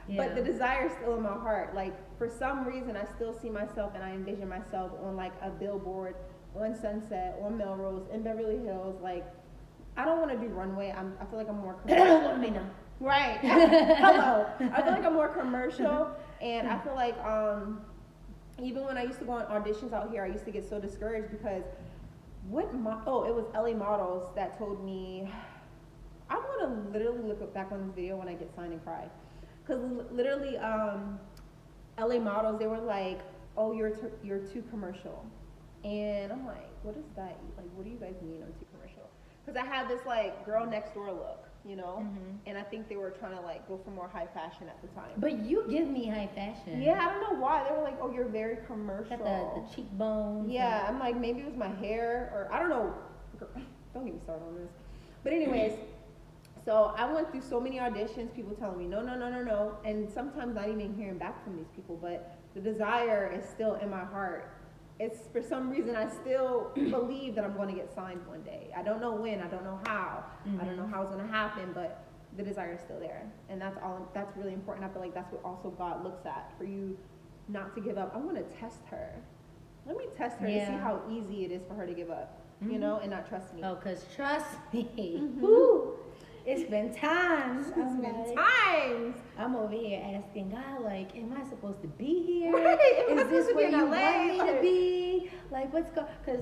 Yeah. But the desire is still in my heart. Like for some reason, I still see myself and I envision myself on like a billboard on Sunset, on Melrose, in Beverly Hills. Like I don't want to do runway. I feel like I'm more commercial. Let me know. Right. Hello. I feel like I'm more commercial, and I feel like even when I used to go on auditions out here, I used to get so discouraged because it was LA Models that told me. I'm gonna literally look back on this video when I get signed and cry, because literally LA Models, they were like, oh, you're too commercial, and I'm like, what is that? Like, what do you guys mean I'm too commercial? Because I had this like girl next door look, you know, and I think they were trying to like go for more high fashion at the time. But you give me high fashion. Yeah, I don't know why they were like, oh, you're very commercial. Got the cheekbones. Yeah, I'm like, maybe it was my hair, or I don't know. Don't get me started on this. But anyways, so I went through so many auditions, people telling me no, and sometimes not even hearing back from these people, but the desire is still in my heart. It's for some reason I still believe that I'm going to get signed one day. I don't know when, I don't know how, I don't know how it's going to happen, but the desire is still there, and that's really important. I feel like that's what also God looks at, for you not to give up. I want to test her. Let me test her to see Yeah. how easy it is for her to give up, you know, and not trust me. Oh, cause trust me, woo, it's been times. It's I'm been like- times. I'm over here asking God, like, am I supposed to be here? Right, am I Is this supposed to be where in you LA? want me to Like- be? Like, what's going? Cause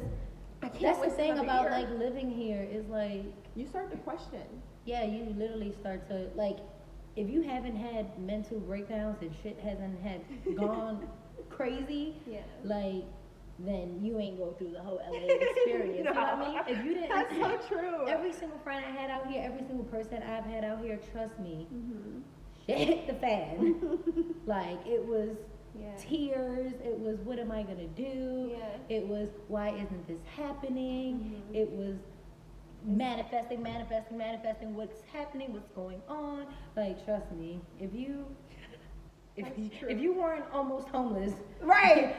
I can't that's wait the till thing another about year. like living here is like, You start to question. yeah, you literally start to like, if you haven't had mental breakdowns and shit hasn't had gone crazy, Yeah. like, then you ain't go through the whole LA experience. You know what I mean? If you didn't, That's so true. every single friend I had out here, every single person I've had out here, trust me, Mm-hmm. shit hit the fan. Like, it was Yeah. tears, it was what am I gonna do? Yeah. It was why isn't this happening? Mhm. It was manifesting what's happening, what's going on. Like, trust me, if That's true. if you weren't almost homeless, Right.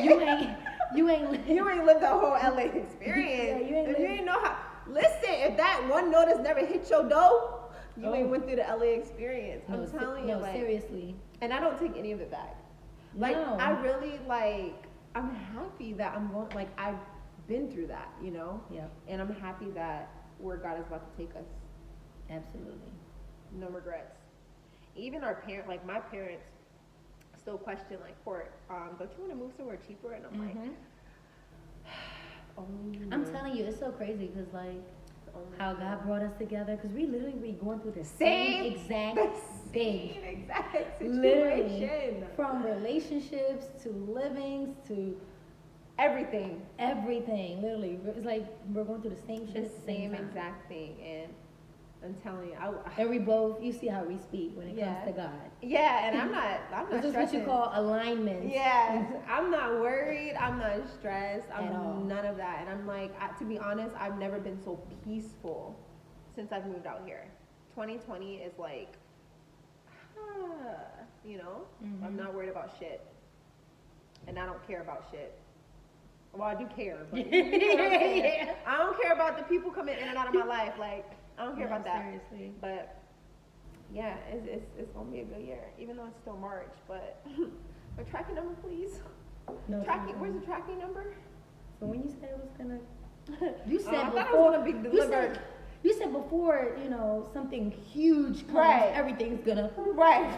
you ain't You ain't lived the whole LA experience. Yeah, you ain't if you lived- ain't know how. Listen, if that one notice never hit your door, you Oh. ain't went through the LA experience. I'm telling you, no, like, seriously. and I don't take any of it back. Like, No. I really like. I'm happy that I'm going. Like, I've been through that, you know. Yep, And I'm happy that where God is about to take us. absolutely. No regrets. Even our parents, like my parents, still question, like, Court, don't you want to move somewhere cheaper? And I'm like, Mhm. only you. I'm telling you, it's so crazy because like Only how you. God brought us together because we literally be going through the Same same exact thing. Same exact Literally, situation. from relationships to livings to Everything. everything. Literally, it's like we're going through the same shit The at the same same time. exact thing. And I'm telling you, And we both, you see how we speak when it Yeah. comes to God. yeah, and I'm not This is what stressing. you call alignment. Yes, I'm not worried. I'm not stressed. At all. I'm none of that. And I'm like, to be honest, I've never been so peaceful since I've moved out here. 2020 is like, you know, I'm Mhm. not worried about shit, and I don't care about shit. Well, I do care, but you know what I'm saying? Yeah. I don't care about the people coming in and out of my life. Like, I don't care No, about that. seriously. But yeah, it's gonna be a good year, even though it's still March. But a tracking number, please. No, Tracking. Where's the tracking number? So when you said it was gonna, you said I thought it before was gonna be delivered. You said before, you know, something huge comes, Right. everything's gonna. Right.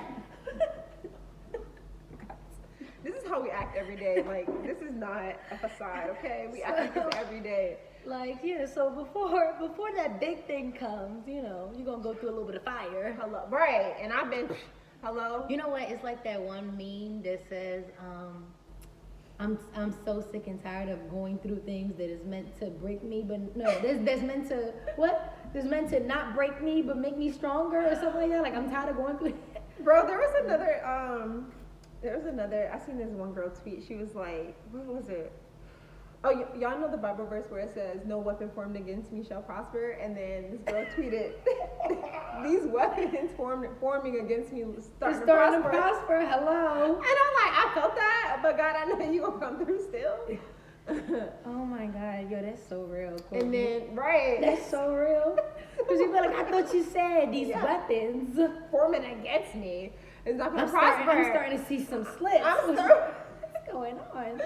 This is how we act every day. Like, this is not a facade, okay? We act like this every day. Like, yeah, so before that big thing comes, you know, you're gonna go through a little bit of fire. Hello. Right. And I've been, hello. You know what? It's like that one meme that says, I'm so sick and tired of going through things that is meant to break me, but no, that's meant to what? That's meant to not break me but make me stronger or something like that. Like I'm tired of going through. Bro, there was another, I seen this one girl tweet. She was like, what was it? Oh, y'all know the Bible verse where it says, no weapon formed against me shall prosper? And then this girl tweeted, these weapons forming against me starting to prosper. Hello. And I'm like, I felt that, but God, I know you gonna come through still. Oh my God, yo, that's so real. And Courtney. then, right. That's so real. Cause you feel like I thought you said these Yeah. weapons. Forming against me is not gonna I'm prosper. starting to see some slips. What's going on?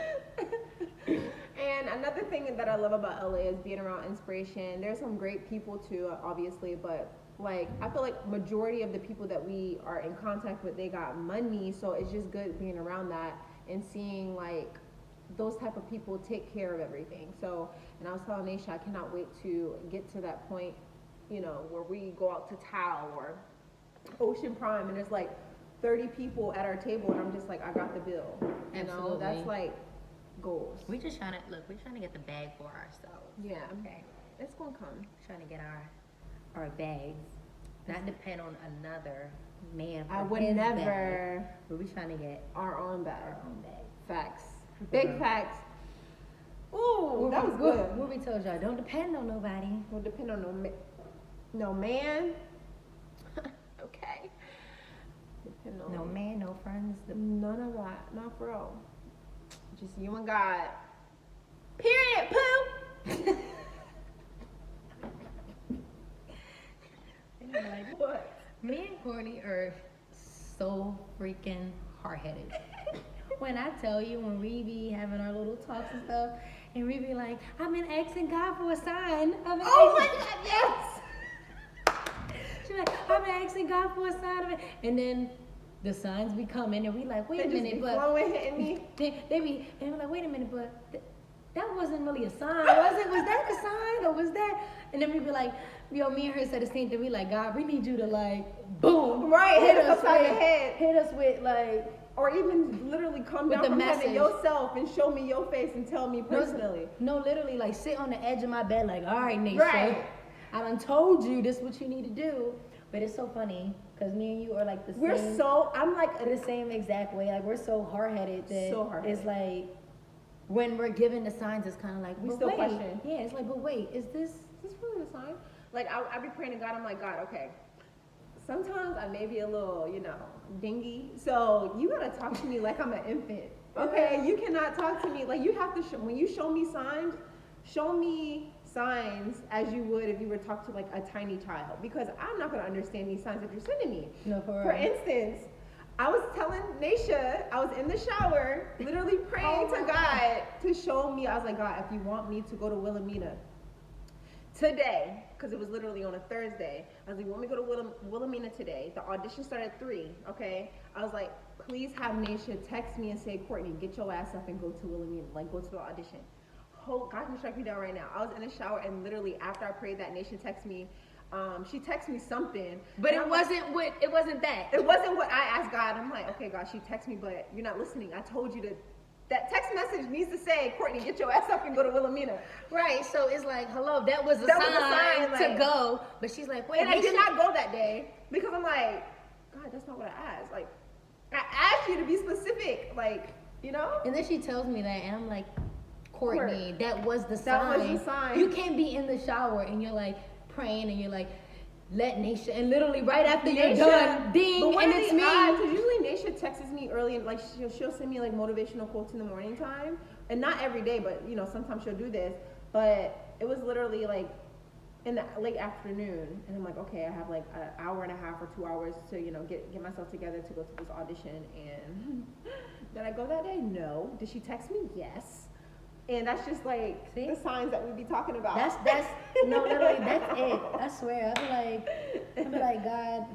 And another thing that I love about LA is being around inspiration. There's some great people too, obviously, but like I feel like majority of the people that we are in contact with, they got money, so it's just good being around that and seeing like those type of people take care of everything. So, and I was telling Naisha, I cannot wait to get to that point, you know, where we go out to Tao or Ocean Prime and there's like 30 people at our table and I'm just like, I got the bill. You know, Absolutely. that's like goals. We're trying to get the bag for ourselves. Yeah, Okay. it's gonna come. Trying to get our bags. Not depend on another man for I would his never bag. But we're trying to get our own bag. our own bag. Facts. Big facts. Ooh, that was good. What we told y'all, don't depend on nobody. Will depend on no man. Okay. Depend on No man, no friends. none of that. Not for real. Just you and God. Period. Pooh. Like, What? me and Courtney are so freaking hard-headed. When I tell you, when we be having our little talks and stuff, and we be like, I've been asking God for a sign. Oh my God, yes. She's like, I've been asking God for a sign of it. And then the signs be coming, and we like, wait They a just minute, be but flowing, hitting me. they be, and we're like, wait a minute, but that wasn't really a sign, was it? Was that a sign, or was that? And then we be like, yo, me and her said the same thing. We like, God, we need you to like, boom, Right, hit us upside the with- head. hit us with like. Or even literally come With down the from message. heaven yourself and show me your face and tell me personally. No, literally, like sit on the edge of my bed, like, all right, Nisha, Right. I done told you this what you need to do. But it's so funny because me and you are like the We're same. so, I'm like, the same exact way. Like we're so hard headed that So hard-headed. it's like when we're given the signs, it's kind of like We but still wait. question. Yeah, it's like, but wait, is this? is this really the sign? Like, I be praying to God, I'm like, God, okay. sometimes I may be a little, dingy. So you gotta talk to me like I'm an infant. Okay, you cannot talk to me like you have to. When you show me signs, show me signs as you would if you were to talk to like a tiny child, because I'm not gonna understand these signs that you're sending me. No, for For real. instance, I was telling Naisha, I was in the shower, literally praying to God to show me. I was like, God, if you want me to go to Wilhelmina today, because it was literally on a Thursday, I was like, you want me to go to Wilhelmina today? The audition started at 3, okay? I was like, please have Naisha text me and say, Courtney, get your ass up and go to Wilhelmina, like go to the audition. God can strike me down right now. I was in the shower and literally after I prayed that, Naisha texted me. She texted me something. But it wasn't that. It wasn't what I asked God. I'm like, okay, God, she texted me, but you're not listening. I told you to. That text message needs to say, Courtney, get your ass up and go to Wilhelmina. Right, so it's like, hello, that was a That was a sign sign, to go. But she's like, wait, And I did not go that day because I'm like, God, that's not what I asked. Like, I asked you to be specific, like, And then she tells me that, and I'm like, Courtney, that was the That sign. was the sign. You can't be in the shower and you're like praying and you're like, let Naisha, and literally right after you're done, ding, but what and are it's the me. odds? Because usually Naisha texts me early and like she'll send me like motivational quotes in the morning time, and not every day, but sometimes she'll do this. But it was literally like in the late afternoon, and I'm like, okay, I have like an hour and a half or 2 hours to get myself together to go to this audition. And did I go that day? No. Did she text me? Yes. And that's just like the signs that we be talking about. That's no, literally, that's it. I swear, I'll be like, God,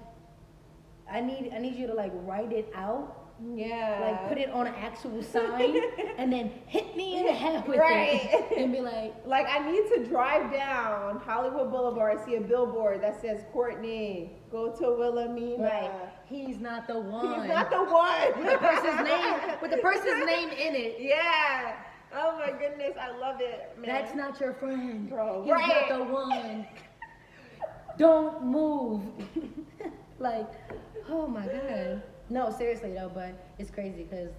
I need you to like write it out. Yeah. Like put it on an actual sign and then hit me in the head with Right. it and be like I need to drive down Hollywood Boulevard and see a billboard that says, Courtney, go to Wilhelmina. right, he's not the one. He's not the one. With the person's name in it. Yeah. Oh my goodness, I love it, man. That's not your friend. Bro, He's right. not the one. Don't move. Like, oh my God. No, seriously though, but it's crazy because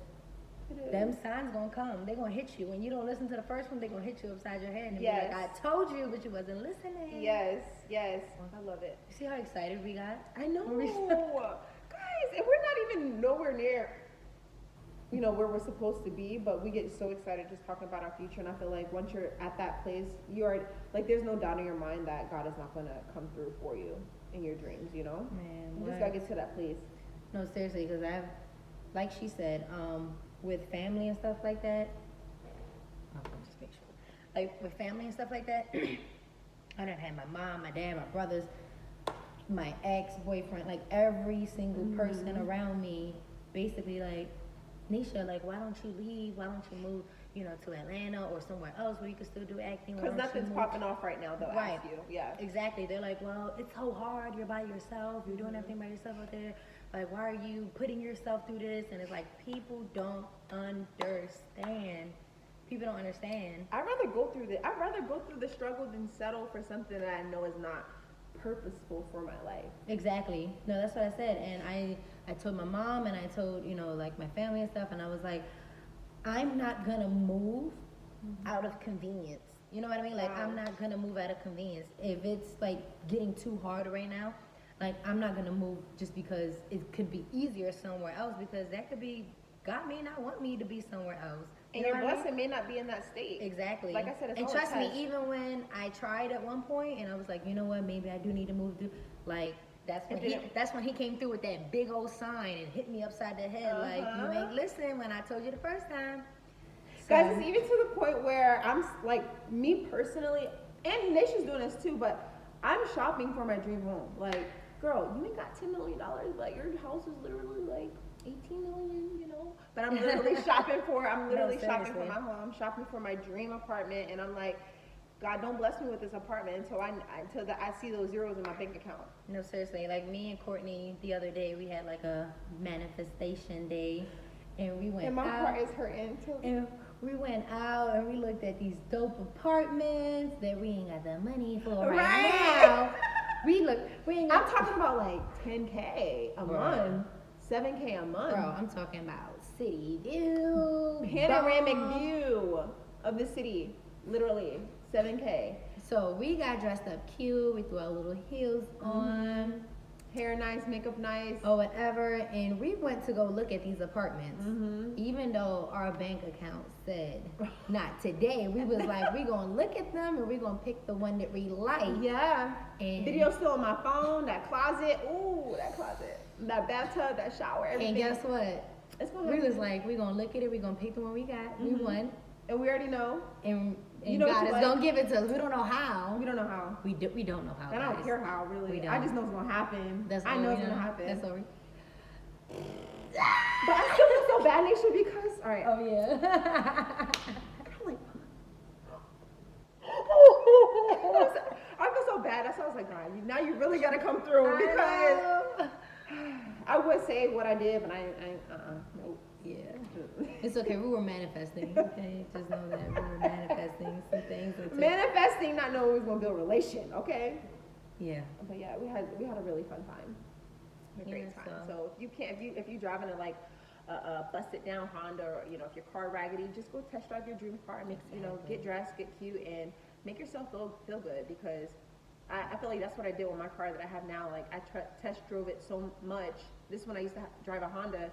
them signs gonna come. They're gonna hit you. When you don't listen to the first one, they're gonna hit you upside your head and be like, I told you, but you wasn't listening. Yes. I love it. You see how excited we got? I know. Guys, and we're not even nowhere near where we're supposed to be, but we get so excited just talking about our future. And I feel like once you're at that place, you are like, there's no doubt in your mind that God is not going to come through for you in your dreams, Man, you just got to get to that place. No, seriously, because like she said, with family and stuff like that, just make sure. Like with family and stuff like that, I done had my mom, my dad, my brothers, my ex-boyfriend, like every single person around me, basically like, Nisha, like, why don't you leave? Why don't you move, to Atlanta or somewhere else where you can still do acting? Because nothing's popping off right now, they'll ask you. Yeah. Exactly. They're like, well, it's so hard. You're by yourself. You're doing everything by yourself out there. Like, why are you putting yourself through this? And it's like, people don't understand. People don't understand. I'd rather go through the struggle than settle for something that I know is not purposeful for my life. Exactly. No, that's what I said. And I told my mom and I told, like my family and stuff. And I was like, I'm not going to move out of convenience. You know what I mean? Like, I'm not going to move out of convenience. If it's like getting too hard right now, like, I'm not going to move just because it could be easier somewhere else, because that could be, God may not want me to be somewhere else. And your blessing may not be in that state. Exactly. Like I said, it's and all trust me, test. even when I tried at one point and I was like, you know what, maybe I do need to move through, like, that's when he came through with that big old sign and hit me upside the head, like, you ain't listen when I told you the first time. So, guys, it's even to the point where I'm like, me personally, and Nation's doing this too, but I'm shopping for my dream home. Like, girl, you ain't got $10 million, but your house is literally like 18 million, but I'm literally shopping for my home. I'm shopping for my dream apartment, and I'm like, God, don't bless me with this apartment until I see those zeros in my bank account. No, seriously, like me and Courtney the other day, we had like a manifestation day, and we went and my out. heart is hurting too. And we went out and we looked at these dope apartments that we ain't got the money for right now. I'm talking about like 10K a month, 7K a month. Bro, I'm talking about city view, panoramic view of the city, literally 7K. So we got dressed up cute. We threw our little heels on. hair nice, makeup nice. or whatever. And we went to go look at these apartments. Mm-hmm. Even though our bank account said not today, we was like, we gonna look at them and we gonna pick the one that we like. Yeah. And Video still on my phone. That closet. Ooh, that closet. That bathtub. That shower. Everything. and guess what? It's gonna We happen. was like, we gonna look at it. We gonna pick the one we got. We Mhm. won, And we already know. and You know what God you is like? gonna give it to us. We don't know how. We don't know how. We don't know how. And I don't guys. care how, really. We I don't. just know it's gonna happen. That's I all know we it's gonna happen. That's all. But I still feel so bad, Nisha, because all right. Oh yeah. I'm like, I feel so bad. That's why I was like, nah, now you really gotta come through because I would say what I did, but I nope. Yeah. It's okay. We were manifesting. Okay, just know that we were manifesting some things. Manifesting, not knowing we was gonna build a relation. Okay. Yeah. But yeah, we had a really fun time. A great Yeah, time. so- So if you driving a like a busted down Honda, or if your car raggedy, just go test drive your dream car. Make get dressed, get cute, and make yourself feel good, because I feel like that's what I did with my car that I have now. Like I test drove it so much. This one I used to drive a Honda,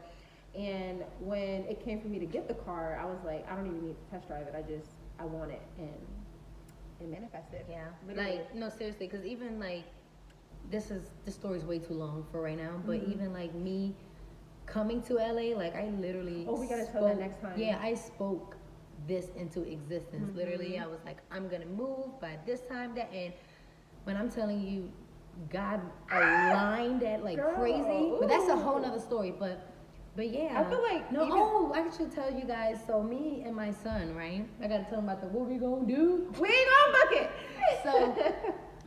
and when it came for me to get the car, I was like, I don't even need to test drive it. I want it, and it manifested. Yeah. Literally. Like no, seriously, because even like this story's way too long for right now. But even like me coming to LA, like I literally. Oh, we gotta tell that next time. Yeah, I spoke this into existence. Literally, I was like, I'm gonna move by this time. That and when I'm telling you, God aligned that like Girl, crazy. But that's a whole ooh. nother story. But yeah. I feel like no. even- Oh, I should tell you guys. So me and my son, right? I gotta tell him about what we gonna do. We ain't gonna book it. So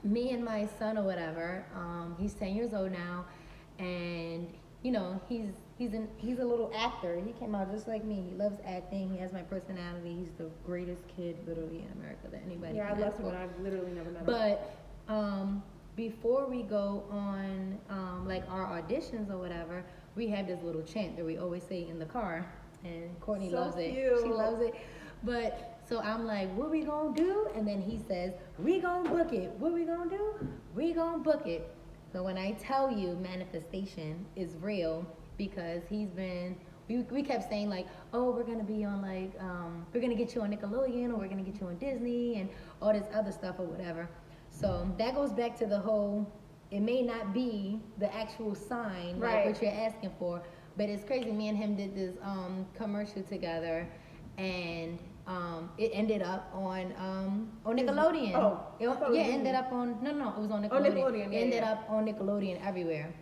me and my son or whatever, he's 10 years old now, and he's a little actor. He came out just like me. He loves acting. He has my personality. He's the greatest kid literally in America that anybody Yeah, I can love ask him. for. I've literally never met him. But before we go on like our auditions or whatever, we have this little chant that we always say in the car, and Courtney So loves it. cute. She loves it. But so I'm like, what we gonna do? And then he says, we gonna book it. What we gonna do? We gonna book it. So when I tell you manifestation is real, because we kept saying like, oh, we're gonna be on like, we're gonna get you on Nickelodeon, or we're gonna get you on Disney, and all this other stuff or whatever. So that goes back to the whole, it may not be the actual sign, Right. like what you're asking for, but it's crazy. Me and him did this commercial together, and it ended up on Nickelodeon. Oh, I thought it was it Disney. ended up on it was on Nickelodeon. Oh, Nickelodeon, It yeah, ended yeah. up on Nickelodeon everywhere.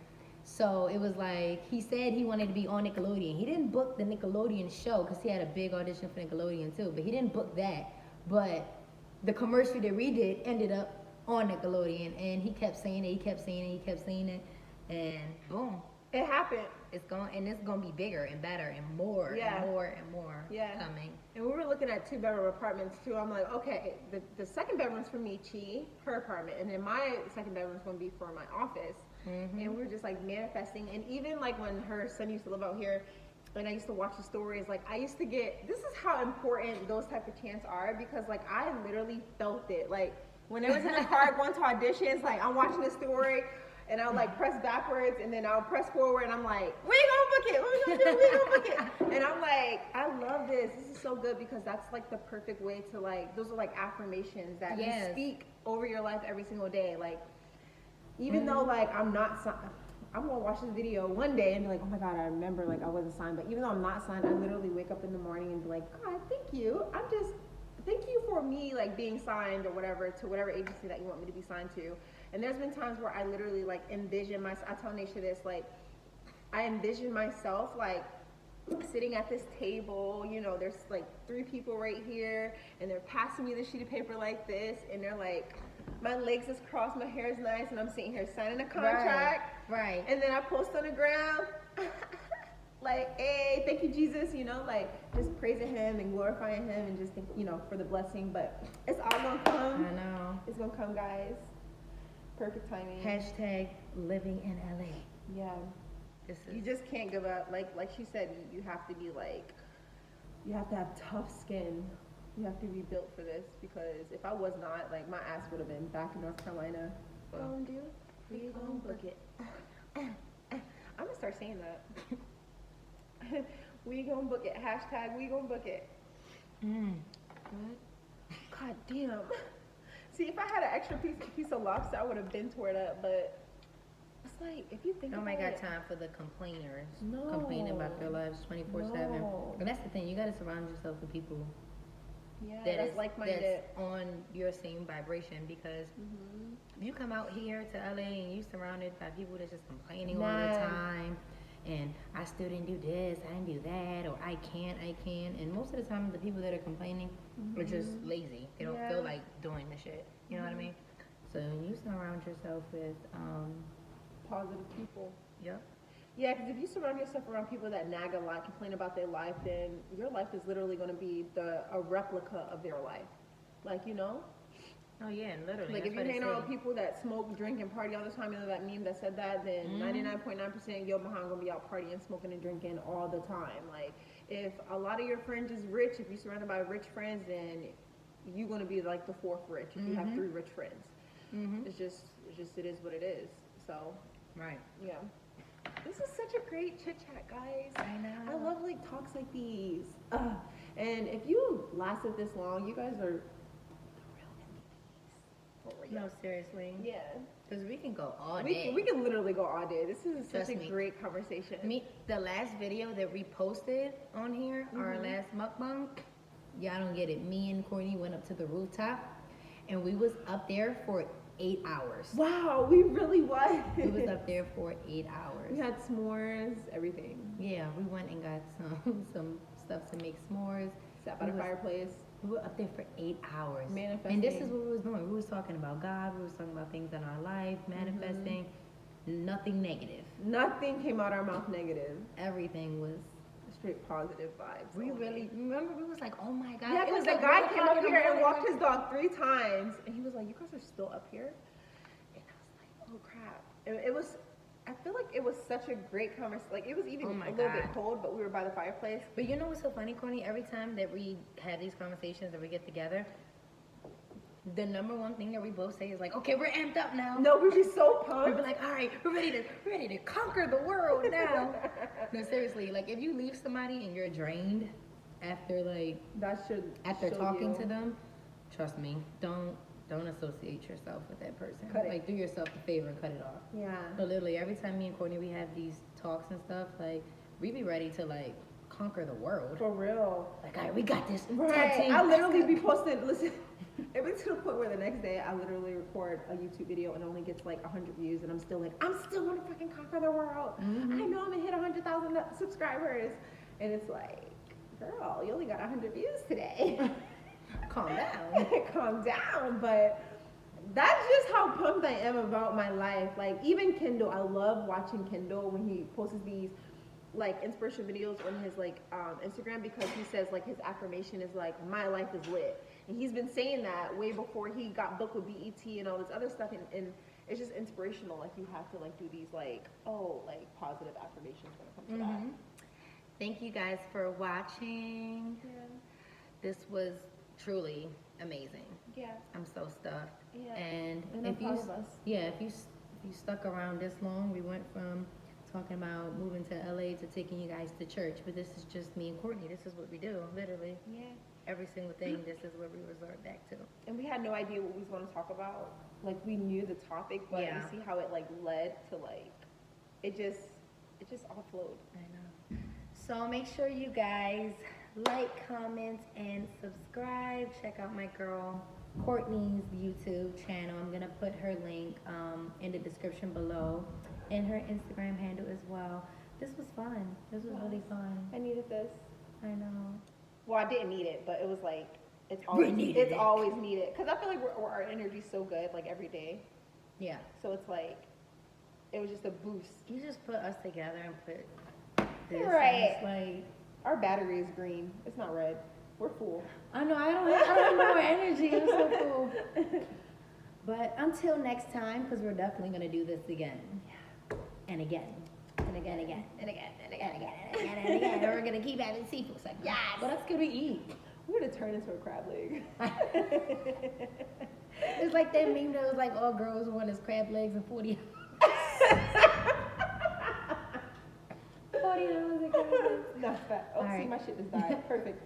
So it was like, he said he wanted to be on Nickelodeon. He didn't book the Nickelodeon show because he had a big audition for Nickelodeon too, but he didn't book that. But the commercial that we did ended up on Nickelodeon, and he kept saying it, and boom, It happened. it's gonna be bigger and better and more Yeah. and more and more Yeah. coming. And we were looking at 2-bedroom apartments too. I'm like, okay, the second bedroom's for me, Chi, her apartment, and then my second bedroom's gonna be for my office. And we were just like manifesting. And even like when her son used to live out here, and I used to watch the stories, like I used to get, this is how important those type of chants are, because like I literally felt it. Like when I was in the car going to auditions, like I'm watching the story, and I'll like press backwards, and then I'll press forward, and I'm like, we gonna book it, what we gonna do, we gonna book it. And I'm like, I love this. This is so good, because that's like the perfect way to like, those are like affirmations that you Yes. speak over your life every single day. Like, even though like I'm not signed, I'm gonna watch this video one day and be like, oh my God, I remember like I wasn't signed. But even though I'm not signed, I literally wake up in the morning and be like, God, thank you. Thank you for me like being signed or whatever to whatever agency that you want me to be signed to. And there's been times where I literally like envision myself. I tell Nisha this, like I envision myself like sitting at this table, there's like 3 people right here, and they're passing me the sheet of paper like this, and they're like, my legs is crossed, my hair is nice, and I'm sitting here signing a contract. Right. And then I post on the ground, like, hey, thank you, Jesus, like just praising him and glorifying him and just think, for the blessing. But it's all gonna come. I know. It's gonna come, guys. Perfect timing. Hashtag living in LA. Yeah. This You is just can't give up. Like she said, you have to be like, you have to have tough skin. You have to be built for this, because if I was not, like my ass would have been back in North Carolina. Well, Gonna do? We gonna book it. I'm gonna start saying that. We gonna book it. Hashtag we gonna book it. God damn. See, if I had an extra piece of lobster, I would have been tore it up. But it's like, if you think about Nobody it, got time for the complainers. No. Complaining about their lives 24/7. No. And that's the thing. You gotta surround yourself with people yeah, that that's is like-minded. that's on your same vibration. Because if you come out here to LA and you surrounded by people that's just complaining all the Nah. time, and I still didn't do this, I didn't do that, or I can't, and most of the time the people that are complaining are just lazy. They don't Yeah. feel like doing the shit. You know what I mean? So you surround yourself with, Positive people. yep. Yeah, because if you surround yourself around people that nag a lot, complain about their life, then your life is literally going to be a replica of their life. Like, you know? Oh yeah, and literally. Like, that's if you what they hang out with say. people that smoke, drink, and party all the time, you know that meme that said that, then 99.9% your behind going to be out partying, smoking, and drinking all the time. Like, if a lot of your friends is rich, if you're surrounded by rich friends, then you're going to be like the fourth rich if you have 3 rich friends. It's just, it is what it is. So, Right. yeah. This is such a great chit chat, guys. I know. I love like talks like these. And if you lasted this long, you guys are the real MVPs. For real. No, seriously. Yeah. Because we can go all We day. can literally go all day. This is Trust such a me. great conversation. The last video that we posted on here, our last mukbang, y'all don't get it. Me and Courtney went up to the rooftop, and we was up there for 8 hours. Wow, we really was. We was up there for 8 hours. We had s'mores, everything. Yeah, we went and got some stuff to make s'mores. Sat by the fireplace. We were up there for 8 hours. Manifesting. And this is what we was doing. We was talking about God. We was talking about things in our life, manifesting. Nothing negative. Nothing came out our mouth negative. Everything was. Straight positive vibes. We only. really remember. We was like, oh my God. Yeah, It because was the like guy 1 came o'clock up in the here and morning. walked his dog 3 times, and he was like, "You guys are still up here?" And I was like, "Oh crap!" And it was. I feel like it was such a great conversation. Like it was even Oh my a little bit God. cold, but we were by the fireplace. But you know what's so funny, Courtney? Every time that we have these conversations and we get together, the number one thing that we both say is like, okay, we're amped up now. No, we were just so We pumped. were like, all right, we're ready to conquer the world now. No, seriously, like if you leave somebody and you're drained after That should after show talking you. to them, trust me, don't associate yourself with that person. Cut it. Like do yourself a favor and cut it off. Yeah. So literally every time me and Courtney we have these talks and stuff, like we be ready to like conquer the world. For real. Like, all right, we got this. Tag Right. team. I literally be posting. Listen, it went to the point where the next day I literally record a YouTube video and it only gets like 100 views, and I'm still like, I'm still gonna fucking conquer the world. I know I'm gonna hit 100,000 subscribers, and it's like, girl, you only got 100 views today. Calm down. Calm down. But that's just how pumped I am about my life. Like even Kendall, I love watching Kendall when he posts these like inspiration videos on his like Instagram, because he says like his affirmation is like, my life is lit, and he's been saying that way before he got booked with BET and all this other stuff, and it's just inspirational. Like you have to like do these like positive affirmations when it comes to Thank you guys for watching. that. This was truly amazing. Yeah. I'm so stuffed. Yeah. And And if I'm you proud of us. if you stuck around this long, we went from talking about moving to LA to taking you guys to church, but this is just me and Courtney. This is what we do, literally. Yeah. Every single thing, this is where we resort back to. And we had no idea what we was going to talk about. Like we knew the topic, but Yeah. you see how it like led to like it just all flowed. I know. So make sure you guys like, comment, and subscribe. Check out my girl Courtney's YouTube channel. I'm gonna put her link in the description below, and her Instagram handle as well. This was fun. This was really fun. I needed this. I know. Well, I didn't need it, but it was like it's We needed it. always needed, because I feel like our energy's so good like every day. Yeah. So it's like it was just a boost. You just put us together and put this. and Right. it's like, Our battery is green. It's not red. We're full. I know I don't have more energy. It's so cool. But until next time, because we're definitely gonna do this again. And again. And again, again, and again, and again, and again, and again, and again. And we're gonna keep having seafood. It's like, yes. What else could we eat? We're gonna turn into a crab leg. It's like that meme that was like all girls want is crab legs and 40. Nobody knows it, guys. Not that. Oh, All see, right. my shit just died. Perfect.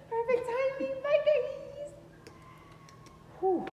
Perfect timing. Bye, guys. Whew.